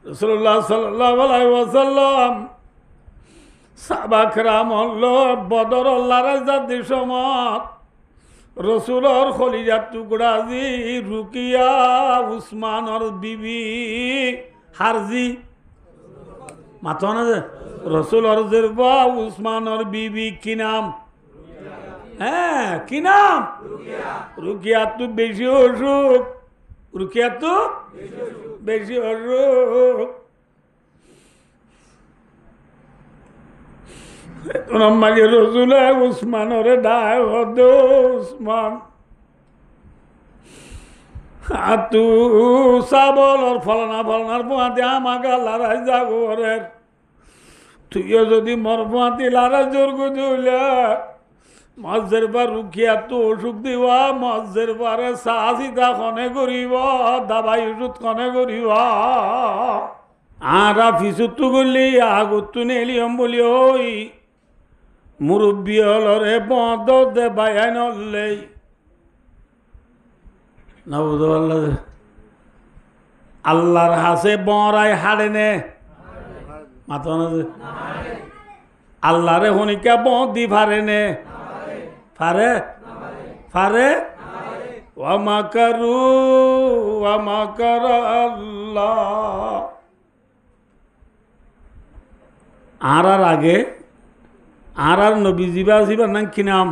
রাসূলুল্লাহ সাল্লাল্লাহু আলাইহি ওয়াসাল্লাম সাহাবা কেরাম হল বদর আল্লাহর জাতি সমাজ রসুলর খলিজার টুকরা জি রুকিয়া উসমানর বিবি হারজি মাথা না যে রসুলর জিরবা উসমানর বিবি কি নাম? হ্যাঁ কি নাম? রুকিয়া তো বেশি অসুখ, রুকিয়া তো বেশি অসুখ। মাঝে রসুলে উসমানরে ডায় হদ উসমান তু সাবলর ফলনা ফলনার পোয়াতে আমাকে লড়াই জাগরের তুইও যদি মর পোয়াতি লড়াই জোর গুজুলে মসজের পর রুকিয়া তো অসুখ দিবা মসজের পরে সাহসিতা কনে করিব দাবাই ওষুধ কনে করিব আর ফিসুতু করলি আগতু নেলিয়ম বলি ওই মুরব্বী হলরে বন্ধ দে বায়াই নলেই না বুঝতে পারল আল্লাহর হাসে বড়াই হাড়ে নে মাথা না যে আল্লাহরে হনিকা বদি ফারে নে ফারে ফারে ওয়ামাকারু ওয়ামাকার আল্লাহ। আর আগে আর নবী জিবা জিবার নাম কি নাম?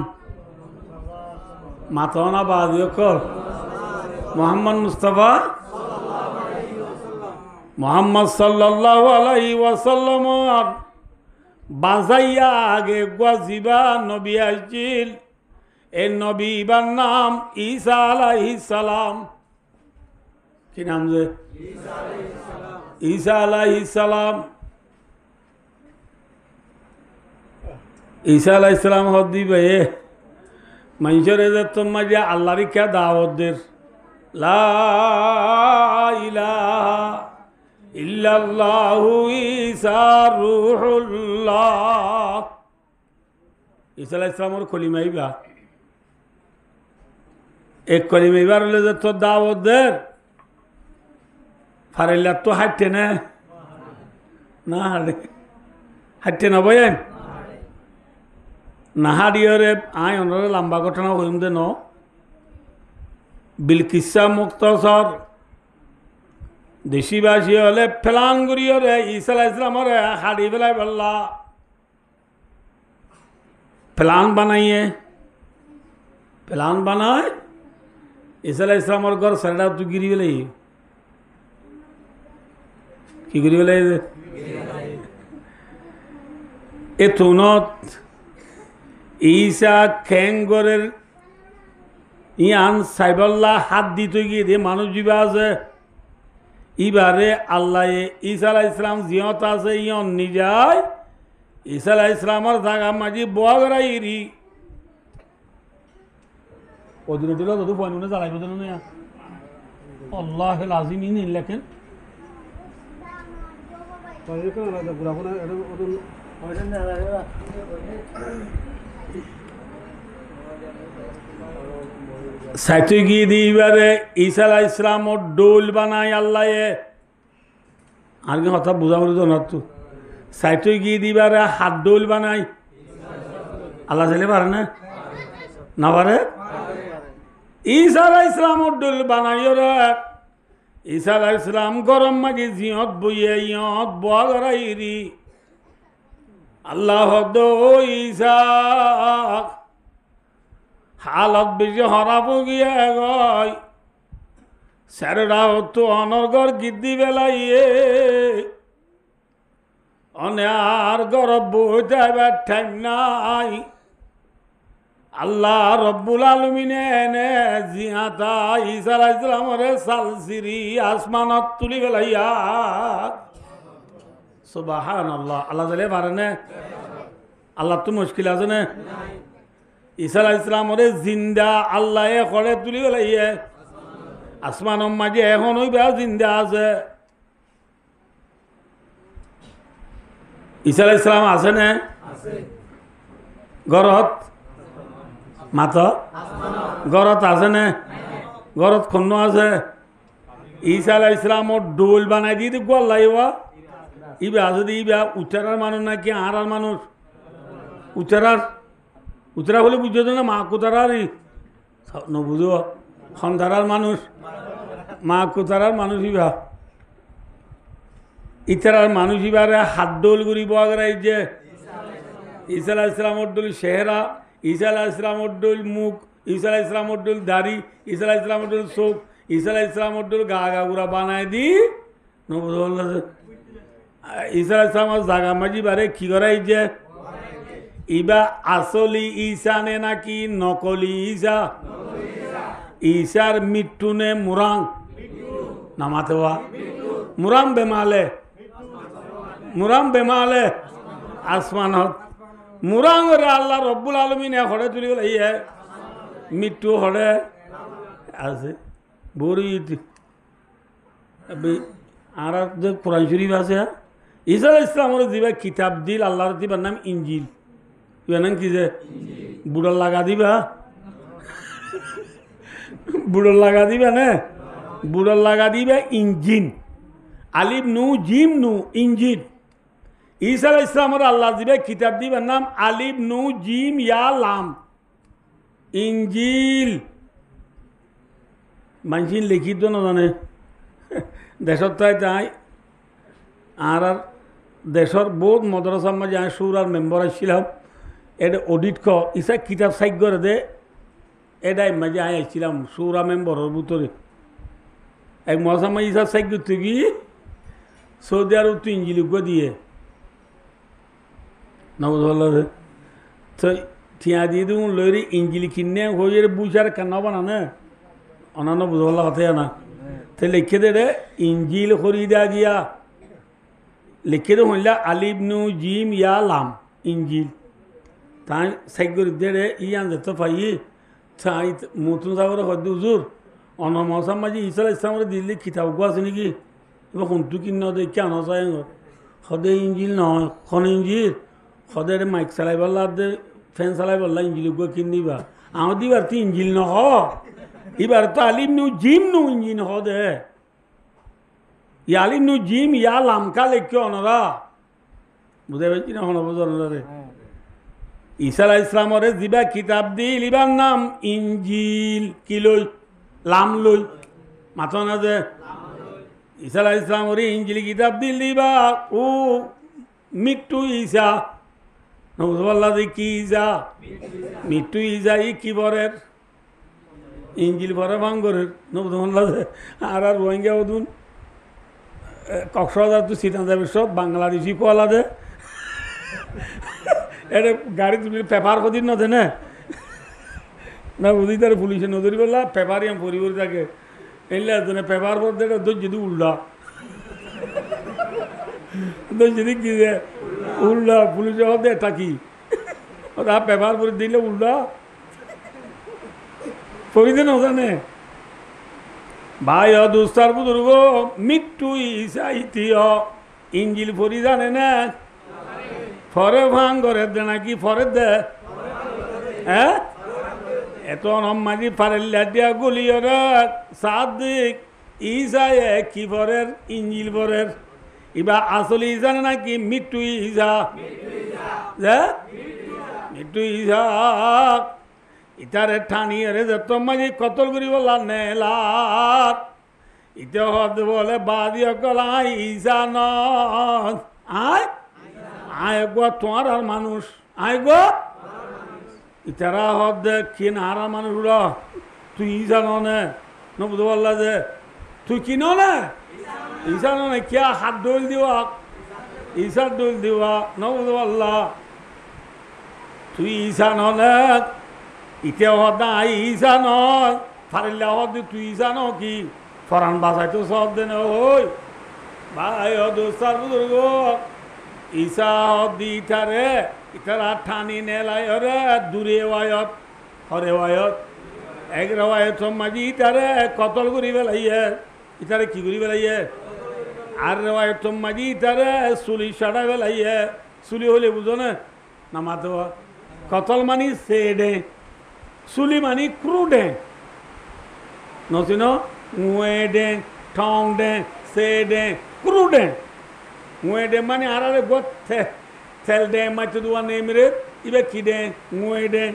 মাথা বাদিও কর মোহাম্মদ মুস্তাফা মোহাম্মদ সাল্লাল্লাহু আলাইহি ওয়াসাল্লাম বাজাইয়া আগে জিবা নবী আসছিল। এই নবীবার নাম ঈসা আলাইহিস সালাম। কি নাম যে? ঈসা আলাইহিস সালাম। ঈসা আলাইহিস সালাম হদ দিবে মানুষের তোমার যে আল্লাহর কে দাওয়াতদের লা ইলাহা ইল্লাল্লাহু ঈসা রূহুল্লাহ। ঈসা আলাইহিস সালামের কলিমাইবা এক কলিমাইবার হলে যে তোর দাওয়াতদের ফারাইলা তো হাঁটতে না না হাঁটতে না বয়েন নাহারিয়রে আয় অনরে লম্বা ঘটনা হইম দে ন বিলকিসা মুক্তসর দেশিবাসী হলে ফেলান গুড়িয়রে ঈসা আলাইহিস সালামরে হাড়ি ফেলাই বললা প্লান বানাইয়ে প্লান বানায় ঈসা আলাইহিস সালামর ঘর সারা তো গিরি ফেলাই কি গিরি ফেলাই এ তুনত ঈসা খেঙ্গরের ইয়ান সাইবল্লাহ হাত দিতে গিয়ে দিয়ে মানুষ জীবা আছে ইবারে আল্লাহ ঈসা আলাইহিস সালাম জিয়ত আছে ইয়ন নিজায় ঈসা আলাইহিস সালামর জায়গা মাঝি বগরাই রি ওদিন দিল তো বনুনে জ্বালাইব দেন না আল্লাহুল আযীম ইন লেখেন সাইতে গিয়ে দিবারে ঈসা আলাইহিস সালামর ডোল বানায় আল্লাহ আর কি কথা বুঝা বলি তো না তো সাইতে গিয়ে দিবারে হাত ডোল বানায় আল্লাহ চাইলে পারে না না পারে ঈসা আলাইহিস সালামর ডোল বানায় রে ঈসা আলাইহিস সালাম গরম মাঝে জিয়ত বইয়ে ইয়ত বগরাইরি আল্লাহ দো ঈসা হালত বেশি হরাপ গিয়া গয় স্যারেরা তো অনর্গর গিদ্দি বেলাইয়ে অনে আর গরব বইতে ঠাইম নাই আল্লাহ রব্বুল আলমিনে এনে জিহাতা ঈসা আলাইহিস সালামরে সালসিরি আসমানত তুলি বেলাইয়া সুবহানাল্লাহ। আল্লাহ জালে পারে না আল্লাহ তো মুশকিল আছে না ঈসা আলাইহিস সালামরে জিন্দা আল্লাহ করে তুলি বেলাইয়ে আসমানের মাঝে এখন ওই জিন্দা আছে ঈসা আলাইহিস সালাম আছে না ঘরত মাত ঘরত আছে না ঘরত খন্ন আছে ঈসা আলাইহিস সালামর ডোল বানাই দিয়ে গল্লাইবা ইবা যদি ইবা উচ্চারার মানুষ নাকি আর মানুষ উচ্চারা হলে বুঝছো না মা কোতারারই নবুঝো সন্ধারার মানুষ মা কোতারার মানুষ ইবা ইতারার মানুষ ইবারে হাত ডোল করি বগরাই যে ঈসা আলাইহিস সালামর ডোল চেহারা ঈসা আলাইহিস সালামর ডোল মুখ ঈসা আলাইহিস সালামর ডোল দাড়ি ঈসা আলাইহিস সালামর ডোল চোখ ঈসা আলাইহিস সালামর ডোল গা গুড়া বানাই দি নবুঝো ঈসা আলাইহিস সালামর জাগা মাঝি বারে কি করাই যে ইবা আসলি ঈসা নে নাকি নকলি ঈসা ঈসার মৃত্যু নে মুরাং নামাতে মুরাম বেমালে আসমানত মুরাং রে আল্লাহ রব্বুল আলমিনে হরে তুলি বলে ইয়ে মৃত্যু হরে আছে বড়ি আর যে কোরআন শরীফ আছে ঈসা আলাইহিস ইসলামর দিবা কিতাব দিল আল্লাহর দিবার নাম ইঞ্জিল ইবার নাম কি যে বুড়ার লাগা দিবা না বুড়ার লাগা দিবা ইঞ্জিন আলিফ নু জিম নু ইঞ্জিন ঈসা আলাইহিস ইসলামর আল্লাহ দিবা কিতাব দিবার নাম আলিফ নু জিম ইয়া লাম ইঞ্জিল মানুষ লিখিত না জানে দেশত তাই আর দেশের বহুত মদ্রাসার মাঝে আমি সুরার মেম্বার আসছিলাম এটা অডিট ইসা কিতাব সাইক করে দে এটাই মাঝে আমি আসছিলাম সুরা মেম্বরের ভিতরে এক মহাসার মাঝে ইসা সাইক করতে গিয়ে সৌদি আরব তো ইঞ্জিলিজ্ঞ দিয়ে নবদুল্লাহ তো ঠিয়া দিয়ে দিন লইরে ইঞ্জিলি কিনে হয়ে বুঝার কেন বানানে অনান্য বুঝলা কথা না তো লিখে দে রে ইঞ্জিল খরিদা গিয়া লিখে দে হইলা আলিফ নু জিম ইয়া লাম ইঞ্জিল তাই সাইগর দে রে ইয়ান যেতে পাই তাই মতুন সাগর হদ্দু হুজুর অন মৌসাম মাঝি ঈসা আলাইহিস সালামের দিল্লি কিতাব আছে নাকি এবার কোনটু কিন দে কেন চাই সদে ইঞ্জিল নহয় খন ইঞ্জিল সদে মাইক চালাই পারলা দে ফ্যান চালাই পারলা ইঞ্জিল কিনিবা আমার দিবার তো ইঞ্জিল নহ এবার তো আলিম নু জিম নু ইঞ্জিন হ দে আলিম নু জিম ইয়া লামকা লেখকে অনরা বুঝতে পারছি না হন রে ঈসা আলাইহিস ইসলামরে দিবা কিতাব দিল ইবার নাম ইঞ্জিল কি লই লাম লই মাথা না যে ঈসা আলাইহিস ইসলামরে ইঞ্জিল কিতাব দিল দিবা ও মৃত্যু ঈসা নবুল্লাহ কি ঈসা মৃত্যু ঈসা ই কি বরের ইঞ্জিল ভরে ভাঙ্গরের নবুল্লাহ আর রোহিঙ্গা ওদুন কক্সবাজার তো সিটান যাবে সব বাংলাদেশি কোয়ালা দে এটা গাড়ি তুলি পেপার কদিন নদে না বুঝি তার পুলিশে নদীর বললা পেপারই আমি পরিবার থাকে এলে এজনে পেপার পর দেখে দোষ যদি উল্লা দোষ যদি কি যে উল্লা পুলিশে হতে এটা কি ওরা পেপার পরে দিলে উল্লা পরিদে নজানে ভাই দুস্তার বুজুর্গ মৃত্যু ঈসা ইতিহ ইঞ্জিল পরি জানে না ফরে ভাঙ করে দে নাকি ফরে দে হ্যাঁ এত নমাজি ফারেল্লা দিয়া গুলিয়র সাদিক ঈসা কি ফরের ইঞ্জিল ফরের ইবা আসলে ঈসা নাকি মৃত্যু ঈসা মৃত্যু ঈসা ইতারে ঠানি রে যত মাঝি কতল করি বললা নেলার ইতে হদ বলে বাদিও কলাই ঈসা ন আয় আয় গো তোমার আর মানুষ আয় গো ইতারা হদ কি না আর মানুষ তুই ঈসা নে বুঝতে পারলা যে তুই কি নে ঈসা নে কে হাত ডোল দিবা ঈশার ডোল দিবা বুঝতে পারলা তুই ঈসা নে ইতে হদা ঈসা নয় ফারিল্লা হদ তুই ঈসা ন কি ফরান বাসায় তো সব দেন ওই ভাই দোস্তার বুজুর্গ ঈসা হদি ইতারে ইতারা ঠানি নেলাই হরে দূরে ওয়ায়ত হরে ওয়ায়ত এক রেওয়ায়ত মাঝি ইতারে কতল করি বেলাইয়ে ইতারে কি করি বেলাইয়ে আর রেওয়ায়ত মাঝি ইতারে চুলি সাড়াই বেলাইয়ে চুলি হলে বুঝো না মাতো কতল মানি সেডে চুলি মানি ক্রুডে নচিন উয়ে ডে ঠং ডে সে ডে ক্রু ডে মুয়ে ডে মানে আরে গত তেল ডে মাইতে দুয়া নেমরে ইবে কি ডে মুয়ে ডে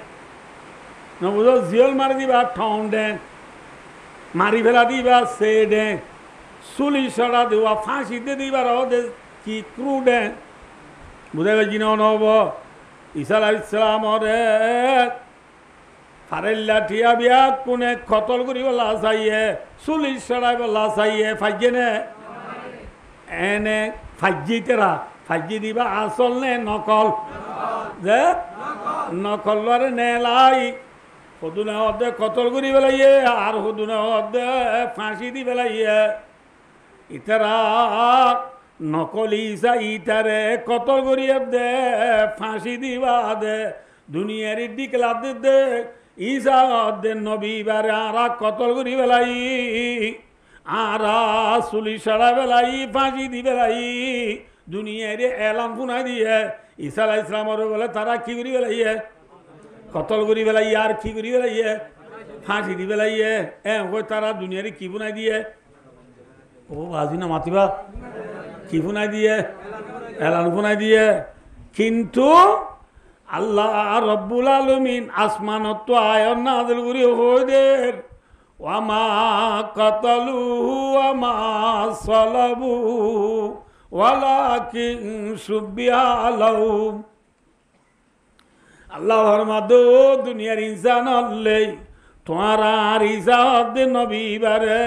না বুঝো জিয়ল মারি দিবা ঠং ডে মারি ফেলা দিবা সে ডে চুলি সরা দেওয়া ফাঁসিতে দিবার কি ক্রু ডে বুঝে গেছি না নহব ঈসা আলাইহিস সালামরে ফারেল্লা ঠিয়া বিয়া কোনে কতল করিব লাচাইয়ে চুলি সরাইব লাচাইয়ে ফাইজে নে এনে ফাইজি তেরা ফাইজি দিবা আসল নে নকল যে নকল লরে নেলাই সদুনে অর্ধে কতল করি পেলাইয়ে আর সদুনে অর্ধে ফাঁসি দি পেলাইয়ে ইতারা নকলি ঈসা ইতারে কতল করিয়ে দে ফাঁসি দিবা দে দুনিয়ারি ডিকলা দে ঈসা অর্ধে নবী বারে আরা কতল করি পেলাই আরা চুলি সরা পেলাই ফাঁসি দি পেলাই দুনিয়ারে এলান ফুনাই দিয়ে ঈসা আলাইহিস সালামের বলে তারা কি করি পেলাইয়ে কতল করি পেলাইয়ে আর কি করি পেলাইয়ে ফাঁসি দি পেলাইয়ে ওই তারা দুনিয়ারে কি ফুনাই দিয়ে ও আজি না মাতিবা কি ফুনাই দিয়ে এলান ফুনাই দিয়ে কিন্তু আল্লাহ রব্বুল আলামিন আসমানত আয়াত নাযিল করি হইদের ওয়ামা কাতালুহু ওয়ামা সালাবু ওয়ালাকিন সুবিহা লাহু আল্লাহ ফরমাদো দুনিয়ার ইনসান হলে তোমার আর ইজাদ নবী বারে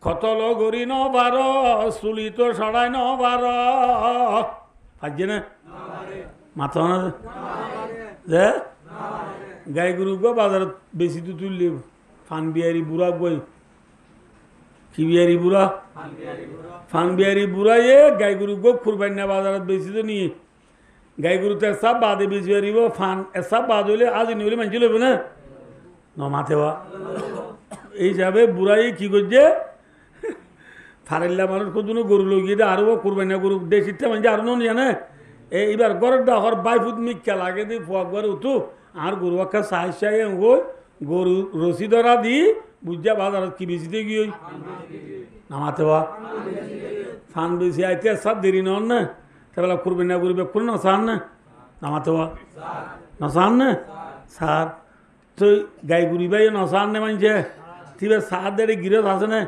কতল গরি ন বার চুলি তো সরাই ন বার পারছে না মাথা না যে গাই গরু গো বাজারত বেশি তো তুললে ফান বিহারি বুড়া গই কি বিহারি বুড়া ফান বিহারি বুড়া গাই গরু গো খুরবাই না বাজারত বেশি তো নিয়ে গাই গরু তো সব বাদে বেশি হারিব ফান সব বাদ হইলে আজ নি হলে মানছি লইব না মাথে বা এই হিসাবে বুড়াই কি করছে ফারেল্লা মানুষ কোনো গরু লই গিয়ে আরো করবে না গরু দেশিটা মানে আরো নন জানে এইবার গরের ডাহর বাইফুট মিক্কা লাগে দিয়ে ফুয়াক ঘরে উঠু আর গরু একটা চাই চাই হই গরু রসি ধরা দি বুঝা বাজারত কি বেশিতে গিয়ে নামাতে বা ফান বেশি আইতে সব দেরি নন না তাহলে করবে না করবে কোন নসান না নামাতে বা নসান না সার তো গাই গুড়ি বাই নসান না মানছে তিবে সার দেড়ে গিরত আছে না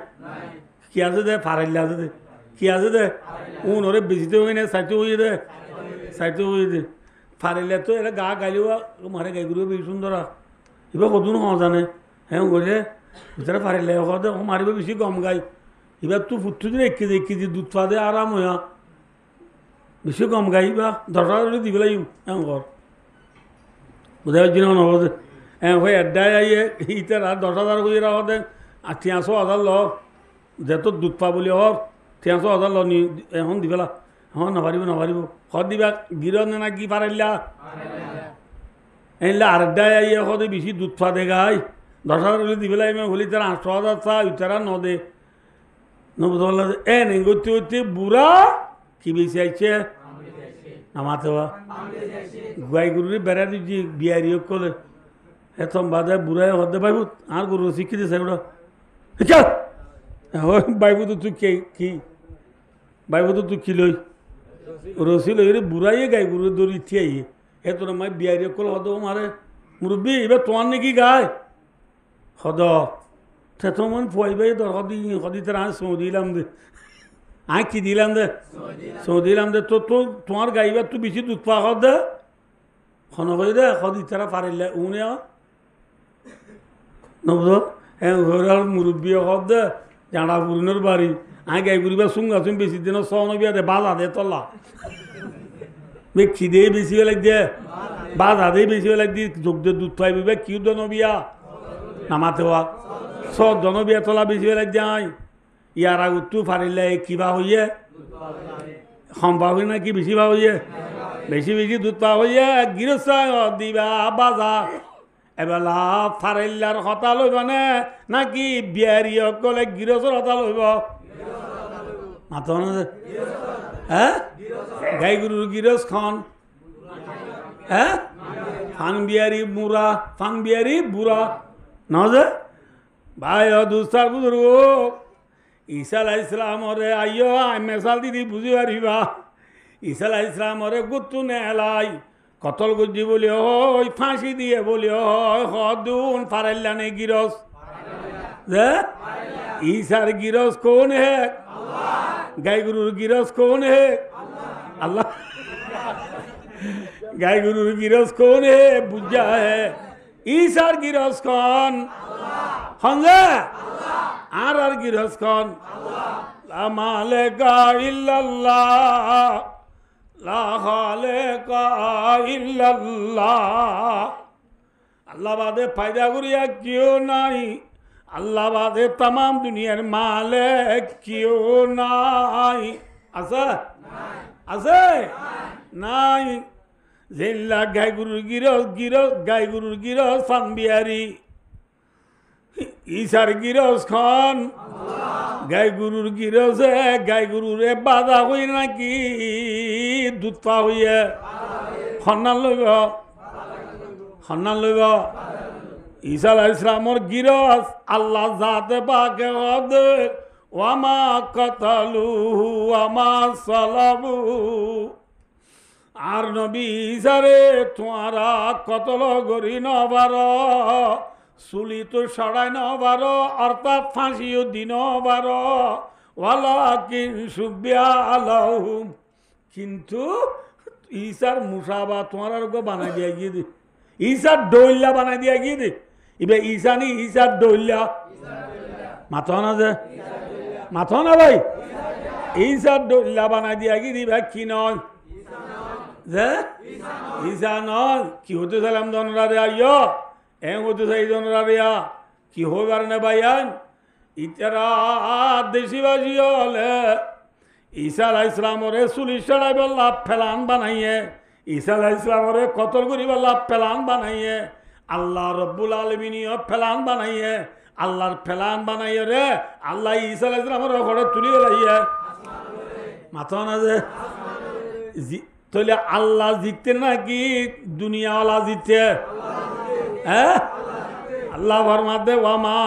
কি আছে দে ফারাইলে আছে দে কি আছে দে উন ওরে বেশিতে হই না সাইতে হই দে সাইতে হই দে ফারাইলে তো এরা গা গাইলেও মারে গাই গুড়িও বেশি সুন্দর এবার কতদিন হওয়া জানে হ্যাঁ করে ভিতরে ফারাইলে দে মারিব বেশি গম গাই এবার তুই ফুটু দিন 1 কেজি দুধ পা দে আরাম হইয়া বেশি গম গাই বা 10 টাকা দিব লাগিম হ্যাঁ কর বোঝা পারছি না হব দে হ্যাঁ হয়ে এডাই আইয়ে ইতারা 10,000 করে রাখ দে আর 300,000 ল যেত দুধ পা বলি হর 300,000 ল নি এখন দিবেলা হ্যাঁ নাপারিব হর দিবা গিরত না কি পারাইলা এনলে আরেকটাই আইয়ে হদে বেশি দুধ পা দে গাই 10,000 করে দিবেলা এমে হলি তারা 800,000 চা ইতারা ন দে নবুঝলা এ নেই করতে করতে বুড়া কি বেশি আইছে নামাতে বা গাই গরুরে বেড়া দিচ্ছি বিয়ারি কলে এত বাদে বুড়াই হতে পাইব আর গরু শিখি দিছে ওটা বাইবু তো তুই কি বাইবু তো তুই কি লই রসি লই রে বুড়াইয়ে গাই গরু দৌড়ি থিয়াইয়ে এ তোর মাই বিয়ারি কল হদ মারে মুরব্বী এবার তোমার নাকি গায় হদ তো মন ফুয়াইবাই তোর হদি তার আজ সৌ দিলাম দে আয় কি দিলাম দে সৌ দিলাম দে তো তোমার গাইবার তুই বেশি দুধ পা হদ দে খন হয়ে দে হদি তারা পারিলে উনে নবুঝ হ্যাঁ ঘরের মুরব্বী হদ দে জাঁড়া পুরনের বাড়ি আয় গাই ঘুরিবা সুঙ্গা চুম বেশি দিন সন বিয়া দে বাধা দে তলা খিদে বেশি হয়ে লাগ দে বাধা দে বেশি হয়ে লাগ দি যোগ দে দুধ পাইবি বে কি জনবিয়া নামাতে হওয়া সব জনবিয়া তলা বেশি হয়ে লাগ যায় ইয়ার আগ তু ফারিলে কিবা হইয়ে সম্ভব হয় না কি বেশি ভাব হইয়ে বেশি দুধ পা হইয়ে গৃহস্থ দিবা বাজা এবেলা ফারাইলার হতা লইব নাকি বিয়ারি অকলে গৃহস্থর হতা লইব মাথা হ্যাঁ গাই গরুর গৃহস্থ খন হ্যাঁ ফান বিয়ারি বুড়া না যে ভাই দুস্তার বুজুর্গ ঈসা আলাইহিস সালামরে আইয়ো মেসাল দিদি বুঝি পারিবা ঈসা আলাইহিস সালামরে গুত্তু নেলাই কতল গুজি বলি ওই ফাঁসি দিয়ে বলি হয় হদুন ফারাইল্লানে গিরস যে ঈসার গিরস কোন হে গাই গুরুর গিরস কোন হে আল্লাহ গাই গুরুর গিরস কোন হে বুঝা হে ঈসার গিরস কোন হঙ্গে আর গিরস কোন লা মালিকা ইল্লাল্লাহ লা খালিকা ইল্লাল্লাহ আল্লাহ বাদে ফায়দা করিয়া কেউ নাই আল্লাহ বাদে তাম দুনিয়ার মালিক কেউ নাই আছে আছে নাই জেল্লা গাই গুরুর গিরস গাই গুরুর গিরস ফানবিয়ারি ঈশার গিরস খান গাই গুরুর গিরসে গাই গুরুরে বাধা হই নাকি দুধ পা হইয়ে সন্ধান লইব ঈসা আলাইহিস সালামর গিরস আল্লাহ জাতে পাকে হদে ওয়ামা কাতালুহু ওয়ামা সালাবুহু আর নবী ঈসারে তোমরা কতল গরি নবার চুলি তো সরাই নবার অর্থাৎ ফাঁসিও দিন বার ওয়ালাকিন সুবিয়া আলাহুম কিন্তু ঈসার মুসাবা তোমার বানাই দিয়া গিয়ে দে ঈসার দৈল্লা বানাই দিয়া গিয়ে দে ইবে ঈসা নি ঈসার দৈল্লা মাথা না যে মাথা না ভাই ঈসার দৈল্লা বানাই দিয়া গিয়ে দিবা কি নয় যে ঈসা নয় কি হতে চাইলাম জনরা রে আইয় হতে চাই জনরা রেয়া কি হইবার না ভাইয়ান ইতারা দেশিবাসী হলে ঈসা আলাইহিস সালামরে চুলিশ চড়াই বললা ফেলান বানাইয়ে ঈসা আলাইহিস সালামরে কতল করি বললা ফেলান বানাইয়ে আল্লাহ রব্বুল আলামিনিও ফেলান বানাইয়ে আল্লাহর ফেলান বানাইয়ে রে আল্লাহ ঈসা আলাইহিস সালামরে ঘরে তুলি লাইয়ে মাথা না যে তাহলে আল্লাহ জিততে নাকি দুনিয়াওয়ালা জিততে হ্যাঁ আল্লাহ ফরমাতে ওয়ামা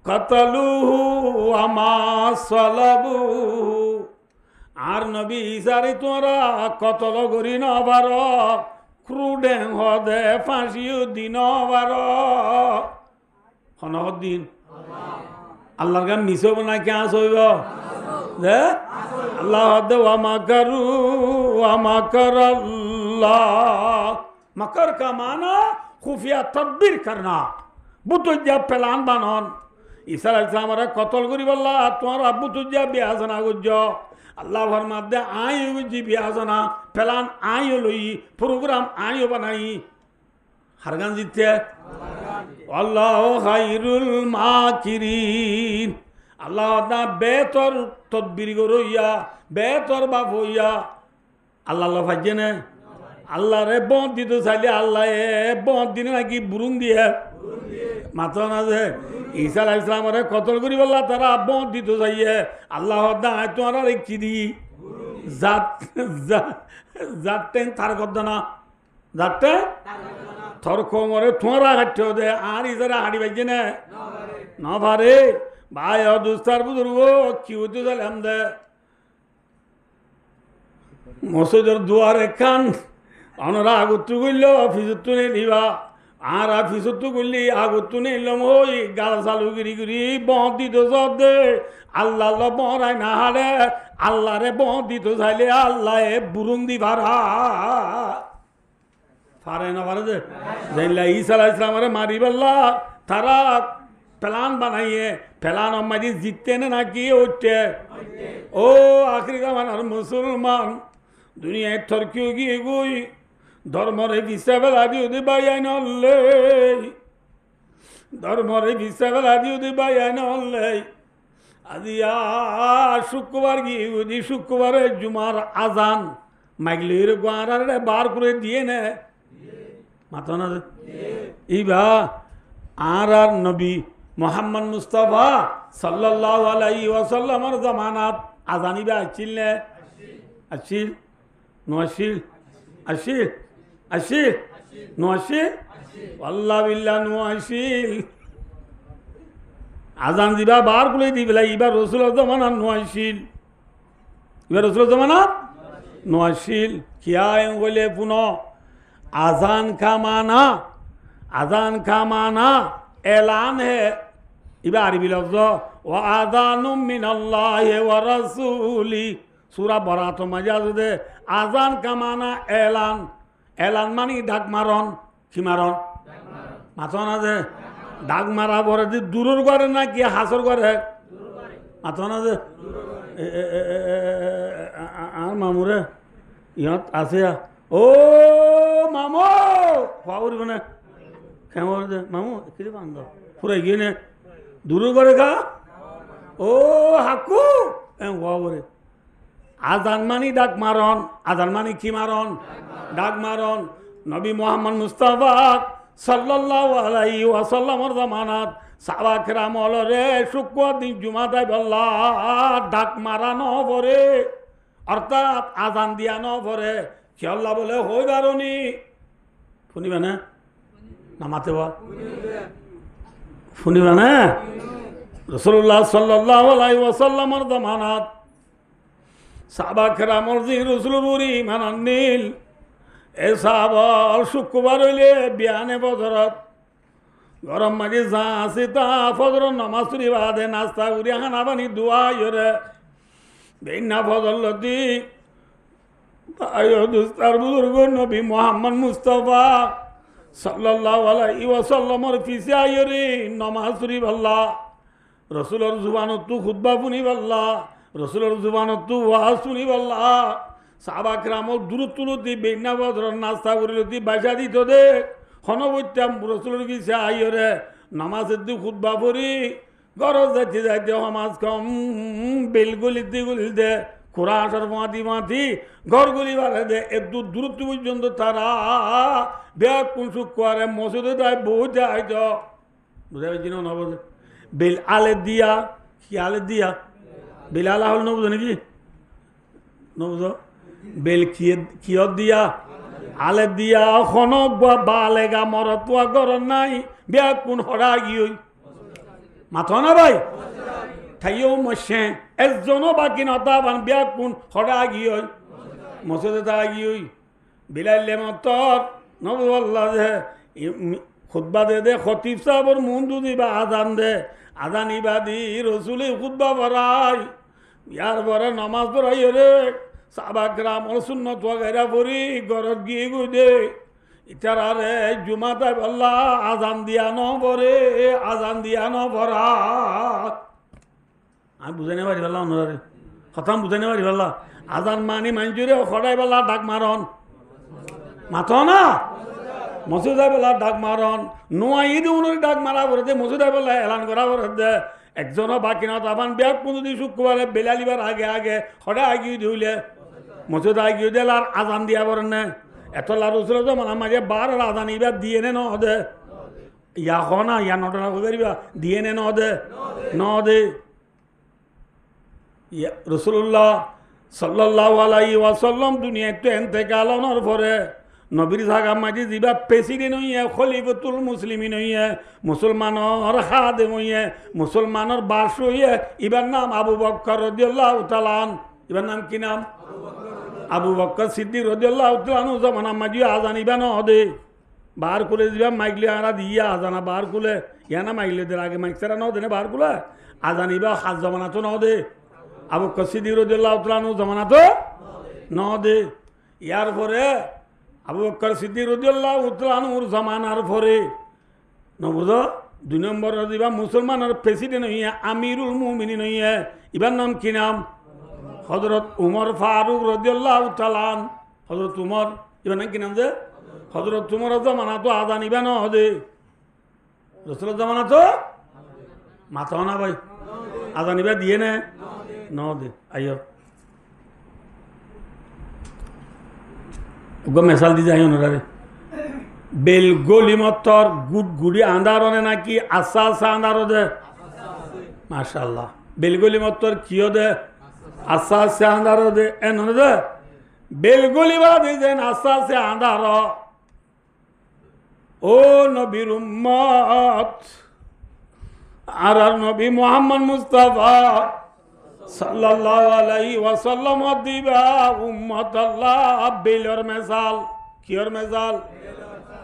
কাতালুহু ওয়ামা সালাবুহু আর নবী ঈসারে তোরা কতল করি নবার ক্রুডে হদে ফাঁসিও দিন বার দিন আল্লাহর গান মিশব না কে আস হইব যে আল্লাহ হদে ওয়ামা কারু ওয়ামা কারাল্লাহ মকর কা মানা খুফিয়া তদবির করনা বুতুজ্জা পেলান বানন ঈসা আলাইহিস সালামরে কতল করি বললা তোমার বুতুজ্জা বিয়াজনা গুজ্জ আল্লাহ ফরমাদে আই গুজি বিয়াজনা পেলান আই লই প্রোগ্রাম আই বানাই হারগান জিততে আল্লাহু খায়রুল মাকিরিন আল্লাহ দা বেতর তদবির গরইয়া বেতর বাপ হইয়া আল্লাহ ফাজে না আল্লাহ রে বন্ধ দিতে চাইলে আল্লাহ বন্ধ দিনে নাকি বুরুং দিয়ে মাথা না যে ঈসা আলাইহিস সালামরে কতল করি বললা তারা বন্ধ দিতে চাইয়ে আল্লাহ দায় তোমার কি দি যাতে তার করদ না যাতে থর কমরে তোমারা হাঁটতে দে আর ইসারা হাঁড়ি বাজছে না না পারে ভাই দুস্তার বুজুর্গ কি হতে চাইলাম দে মসজিদের দুয়ারে কান অনরা আগত্তু করল অফিসত্তু নিলিবা আর অফিসত্তু করলি আগত্তু নিলাম ওই গাল চালু গিরি গিরি বন্ধ দিত সব দে আল্লাহ বড়াই না হারে আল্লাহ রে বন্ধ দিত চাইলে আল্লাহ বুরুং দি ভাড়া পারে না পারে যে জানলা ঈসা আলাইহিস সালামরে মারি বললা তারা প্লান বানাইয়ে প্লান আমাদের জিততে না নাকি উঠতে ও আখরি কামান আর মুসলমান দুনিয়ায় থরকিও গিয়ে গুই ধর্মরে বিশাবেলা দিও বাইয়াই নলে ধর্মরে বিশাবেলা দিও বাইয়াই নলে আজি শুক্রবার গিয়ে গুদি শুক্রবারে জুমার আজান মাইগলির গোয়ারে বার করে দিয়ে নে মাথা না ইবা আর নবী মোহাম্মদ মুস্তাফা সাল্লাল্লাহু আলাইহি ওয়াসাল্লামের জামানাত আজানিবা আসছিল না আসছিল নশিল আসিল আসিল নশিল আল্লাহ বিল্লাহ নশিল আজান দিবা বার করে দি পেলাই এবার রসুলের জমানার নোয়াইছিল এবার রসুলের জমানার নোয়াইছিল কিয়ায় বলে পুনঃ আজান খামানা এলান হে এবার আরবি লফজ ও আযানুম মিনাল্লাহি ওয়া রাসূলি সূরা বরাত মাজাজ দে আজান কামানা এলান মানে ডাক মারন কি মারন মাথা না যে ডাক মারা পরে যে দূরের ঘরে না কি হাসর ঘরে মাথা না যে আর মামুরে ইহঁত আছে ও মামু খোৱা কৰিব নে কেমন যে মামু কি বান্ধ ফুরাই গিয়ে নে দূরের ঘরে খা ও হাকু খোৱা করে আজান মানি ডাক মারন আজান মানি কি মারন ডাক মারন নবী মুহাম্মদ মুস্তাফা সাল্লাল্লাহু আলাইহি ওয়াসাল্লামের জামানাত সাহাবা কেরাম হলরে শুক্রবার দিন জুমা তাই বললা ডাক মারানো পরে অর্থাৎ আজান দিয়ানো পরে কি আল্লাহ বলে হই বারণি শুনিবে না নামাতে বা শুনিবে না রাসূলুল্লাহ সাল্লাল্লাহু আলাইহি ওয়াসাল্লামের জামানাত সাহাবা কেরামর জি রসুলের উপরে ঈমান আননিল এ সাহাবা শুক্রবার হইলে বিয়ানে বজরত গরম মাঝে যা আছে তা ফজর নামাজ পড়ি বাদে নাস্তা করি খানা পানি দোয়া ইরে বেনা ফজর লতি দুস্তার বুজুর্গ নবী মুহাম্মদ মুস্তাফা সাল্লাল্লাহু আলাইহি ওয়াসাল্লামর পিছে আইরে নামাজ পড়ি বল্লা রসুলের জুবানত খুতবা শুনি বল্লা রসুলের জুবানত ওয়াজ শুনি বল্লা সাহাবা কেরামত দূরত্ব লতি বেনা বজর নাস্তা করি লতি বাইসা দিত দে হনবত্যাম রসুলের পিছে আইরে নামাজের দি খুতবা পড়ি গরজ যাইতে সমাজ কম বেলগুলিতে গুলি দে খোরা আসার মাতি ঘরগুলি বাড়ে দে একটু দূরত্ব পর্যন্ত তারা ব্যাগ কোন সুখ করে মসজিদে দেয় বহুত যায় তো বুঝা পাইছি না নবজ বেল আলে দিয়া কি আলে দিয়া বেল আলা হল নবুঝো নাকি নবুঝো বেল কিয়ত দিয়া আলে দিয়া খনক বালেগা মরতুয়া গর নাই ব্যাগ কোন হরা গিয়ে মাথা না ভাই ঠাইও মশে একজনও বাকি নতা বান ব্যাগ কোন হরা গিয়ে মসজিদে তা গিয়ে বিলাইলে মতর নবু আল্লাহ যে খুতবা দে খতিব সাহেবর মুন দিবা আজান দে আজান ইবাদি রসুলে খুতবা পড়াই ইয়ার পরে নামাজ পড়াই রে সাহাবা কেরামর সুন্নত ওয়াগেরা পড়ি ঘরত গিয়ে গই দে ইতারা রে জুমা তাই বললা আজান দিয়ানো পরে আজান দিয়ানো পড়া আমি বুঝাই না পারি পারলাম ওনারে খতাম বুঝাই না পারি পারলা আজান মানি মানজুরে খড়াই বেলা ডাক মারন মাথো না মসজিদে বেলা ডাক মারন নোয়াই দি উনি ডাক মারা করে দে মসজিদে বেলা এলান করা করে দে একজনও বাকি না তাবান ব্যাগ কোনো দিন শুক্রবারে বেলালিবার আগে খড়ে আগিয়ে দিলে মসজিদে আগিয়ে দিলে আর আজান দিয়া করেন না এত লারুসলে তো মানে মাঝে বার আজান ইবার দিয়ে নে নদে ইয়া খ না ইয়া নটনা করিবা দিয়ে নে নদে রসুল্লাহ সাল্লাল্লাহু আলাইহি ওয়াসাল্লাম দুনিয়া একটু এন্তেকাল হওয়ার পরে নবীর জাগা মাঝে যা প্রেসিডেন্ট হইয়া খলিফাতুল মুসলিমিন হইয়া মুসলমানের খাদেম হইয়া মুসলমানের বাস হইয়া ইবার নাম আবু বকর রাদিয়াল্লাহু তাআলা ইবার নাম কি নাম আবু বকর সিদ্দিক রাদিয়াল্লাহু তাআলা জামানা মাঝে আজান ইবা ন দে বার করে দিবা মাইগলে আরা দিয়া আজানা বার কুলে ইয়ানা মাইগলে দের আগে মাইকসারা ন দেনে বার কুলে আজান ইবা খাস জামানা তো ন দে আবু বকর সিদ্দিক রাদিয়াল্লাহু তাআলা জামানা তো ন দে ইয়ার পরে আবু বকর সিদ্দিক রাদিয়াল্লাহু তাআলা জামানার পরে নবুঝ 2 নম্বর দিবা মুসলমানের প্রেসিডেন্ট হইয়া আমিরুল মুমিনিন হইয়া ইবার নাম কি নাম হযরত উমর ফারুক রাদিয়াল্লাহু তাআলা হযরত উমর ইবার নাম কি নাম যে হযরত উমর জামানা তো আজান ইবা ন হদে রাসূলের জামানা তো মাথা না ভাই আজান ইবা দিয়ে না ন দে আইও মেসাল দি যাই ওনারে বেল গলি মতর গুড গুড়ি আন্দারনে নাকি আশা আশা আন্দার দে মাশাআল্লাহ বেলগলি মতর কিও দে আশা আশা আন্দার দে এন দে বেলগলি বাদে যেন আশা আশা আন্দার ও নবীর উম্মত আর নবী মুহাম্মদ মুস্তাফা সাল্লাল্লাহু আলাইহি ওয়াসাল্লাম দিবা উম্মত আল্লাহ বেলর মেসাল কিয়র মেসাল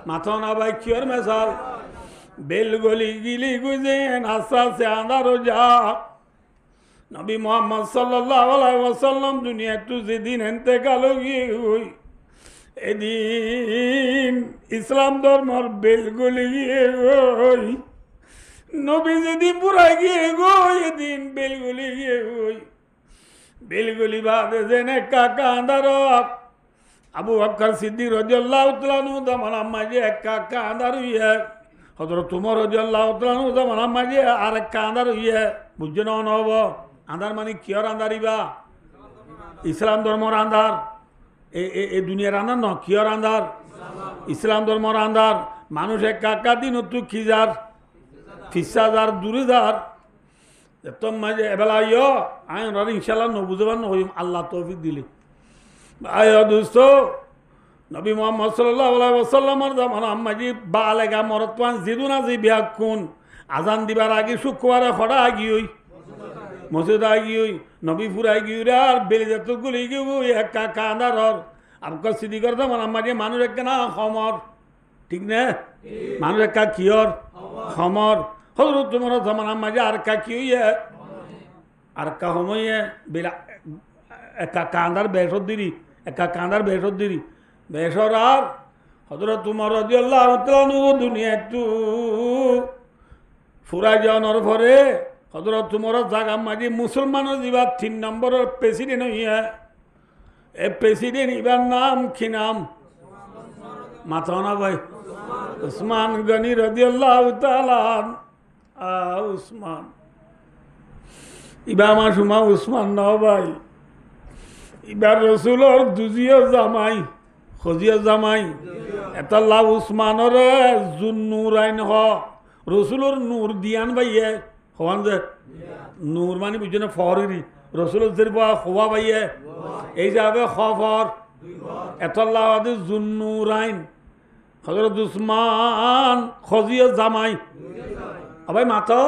মাথা না ভাই কিয়র মেসাল বেল গলি গিলি গুজেন আস্তে আস্তে আন্ধারো যা নবী মুহাম্মদ সাল্লাল্লাহু আলাইহি ওয়াসাল্লাম দুনিয়া তো যেদিন ইন্তেকাল হই এদিন ইসলাম ধর্মর বেল গলি গিয়ে গই নবী যেদিন পুরাই গিয়ে গই এদিন বেলগুলি গিয়ে গই বেলগুলি বাদে জেনে কাকা আন্ধার আবু বকর সিদ্দিক রাদিয়াল্লাহু তাআলা নু জামান মাঝে এক কাকা আন্ধার হইয়া হযরত উমর রাদিয়াল্লাহু তাআলা নু জামান মাঝে আর এক আন্ধার হইয়া বুঝছো না নব আন্ধার মানে কিয়র আন্ধারিবা ইসলাম ধর্মর আন্ধার এ দুনিয়ার আন্ধার ন কিয়র আন্ধার ইসলাম ধর্মর আন্ধার মানুষ এক কাকা দিন তু খিজার ফিসাদার দূরেদার তোম মাঝে এবেলা ইয় আয় ইনশাল্লাহ নবুজবান হইম আল্লাহ তৌফিক দিলি আয় দোস্ত নবী মুহাম্মদ সাল্লাল্লাহু আলাইহি ওয়াসাল্লামের জামানা মাঝে বালেগা মরতওয়ান জিদুনা জি বিয়াকুন আজান দিবার আগে শুক্রবারে খড়া আগিই মসজিদ আগিই নবী ফুরাই গিয়ে আর বেলি যত গুলি গিয়ে এক কাকা আন্ধার আপনার সিদ্দিকর জামানা মাঝে মানুষ এক না খমর ঠিক না মানুষ একা কিয়র খমর হজরত তোমার জামানার মাঝে আর কা কি হইয়া আর কা সময়ে বেলা একা কান্দার বেসর দিরি একা কান্দার বেসর দিরি বেসর আর হজরত তোমার রাদিয়াল্লাহু তাআলা দুনিয়া একটু ফুরাই যাওয়ার পরে হজরত তোমার জাগা মাঝে মুসলমানের দিবার 3 নম্বরের প্রেসিডেন্ট হইয়া এ প্রেসিডেন্ট ইবার নাম কি নাম মাথা না ভাই উসমান গনি রাদিয়াল্লাহু তাআলা উসমান ইবা আমার সুমা উসমান ন ভাই ইবার রসুলর দুজিও জামাই খজিও জামাই এটা লাভ উসমানর জুন নূর আইন হ রসুলর নূর দিয়ান ভাইয়ে হওয়ান যে নূর মানে বুঝছো না ফরি রসুলর যে হওয়া ভাইয়ে এই যাবে খফর এতল্লাহ জুন নূর আইন হযরত উসমান খজিও জামাই আবাই মাথা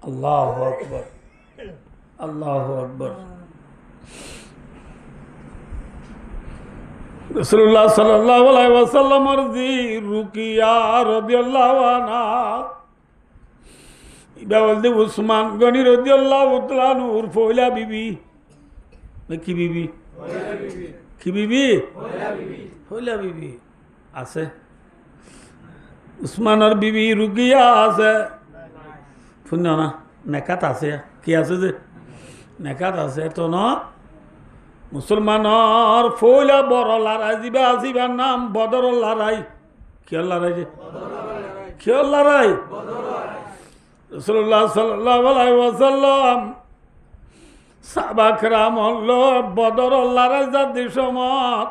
আল্লাহু আকবার আল্লাহু আকবার রাসূলুল্লাহ সাল্লাল্লাহু আলাইহি ওয়াসাল্লামের জি রুকিয়া রাদিয়াল্লাহু আনহা ইবা বলতে উসমান গনি রাদিয়াল্লাহু তাআলা নূর ফয়লা বিবি কি বিবি কি বিবি ফয়লা বিবি আছে উসমানের বিবি রুকিয়া আছে শুন না নেকাত আছে কি আছে যে নেকাত আছে তো না মুসলমানের ফয়লা বড় লড়াই দিবা আসিবার নাম বদর লড়াই কিয়র লড়াই যে কিয়র লড়াই রাসূলুল্লাহ সাল্লাল্লাহু আলাইহি ওয়াসাল্লাম সাহাবা کرام হল বদর লড়াই যাদের সময়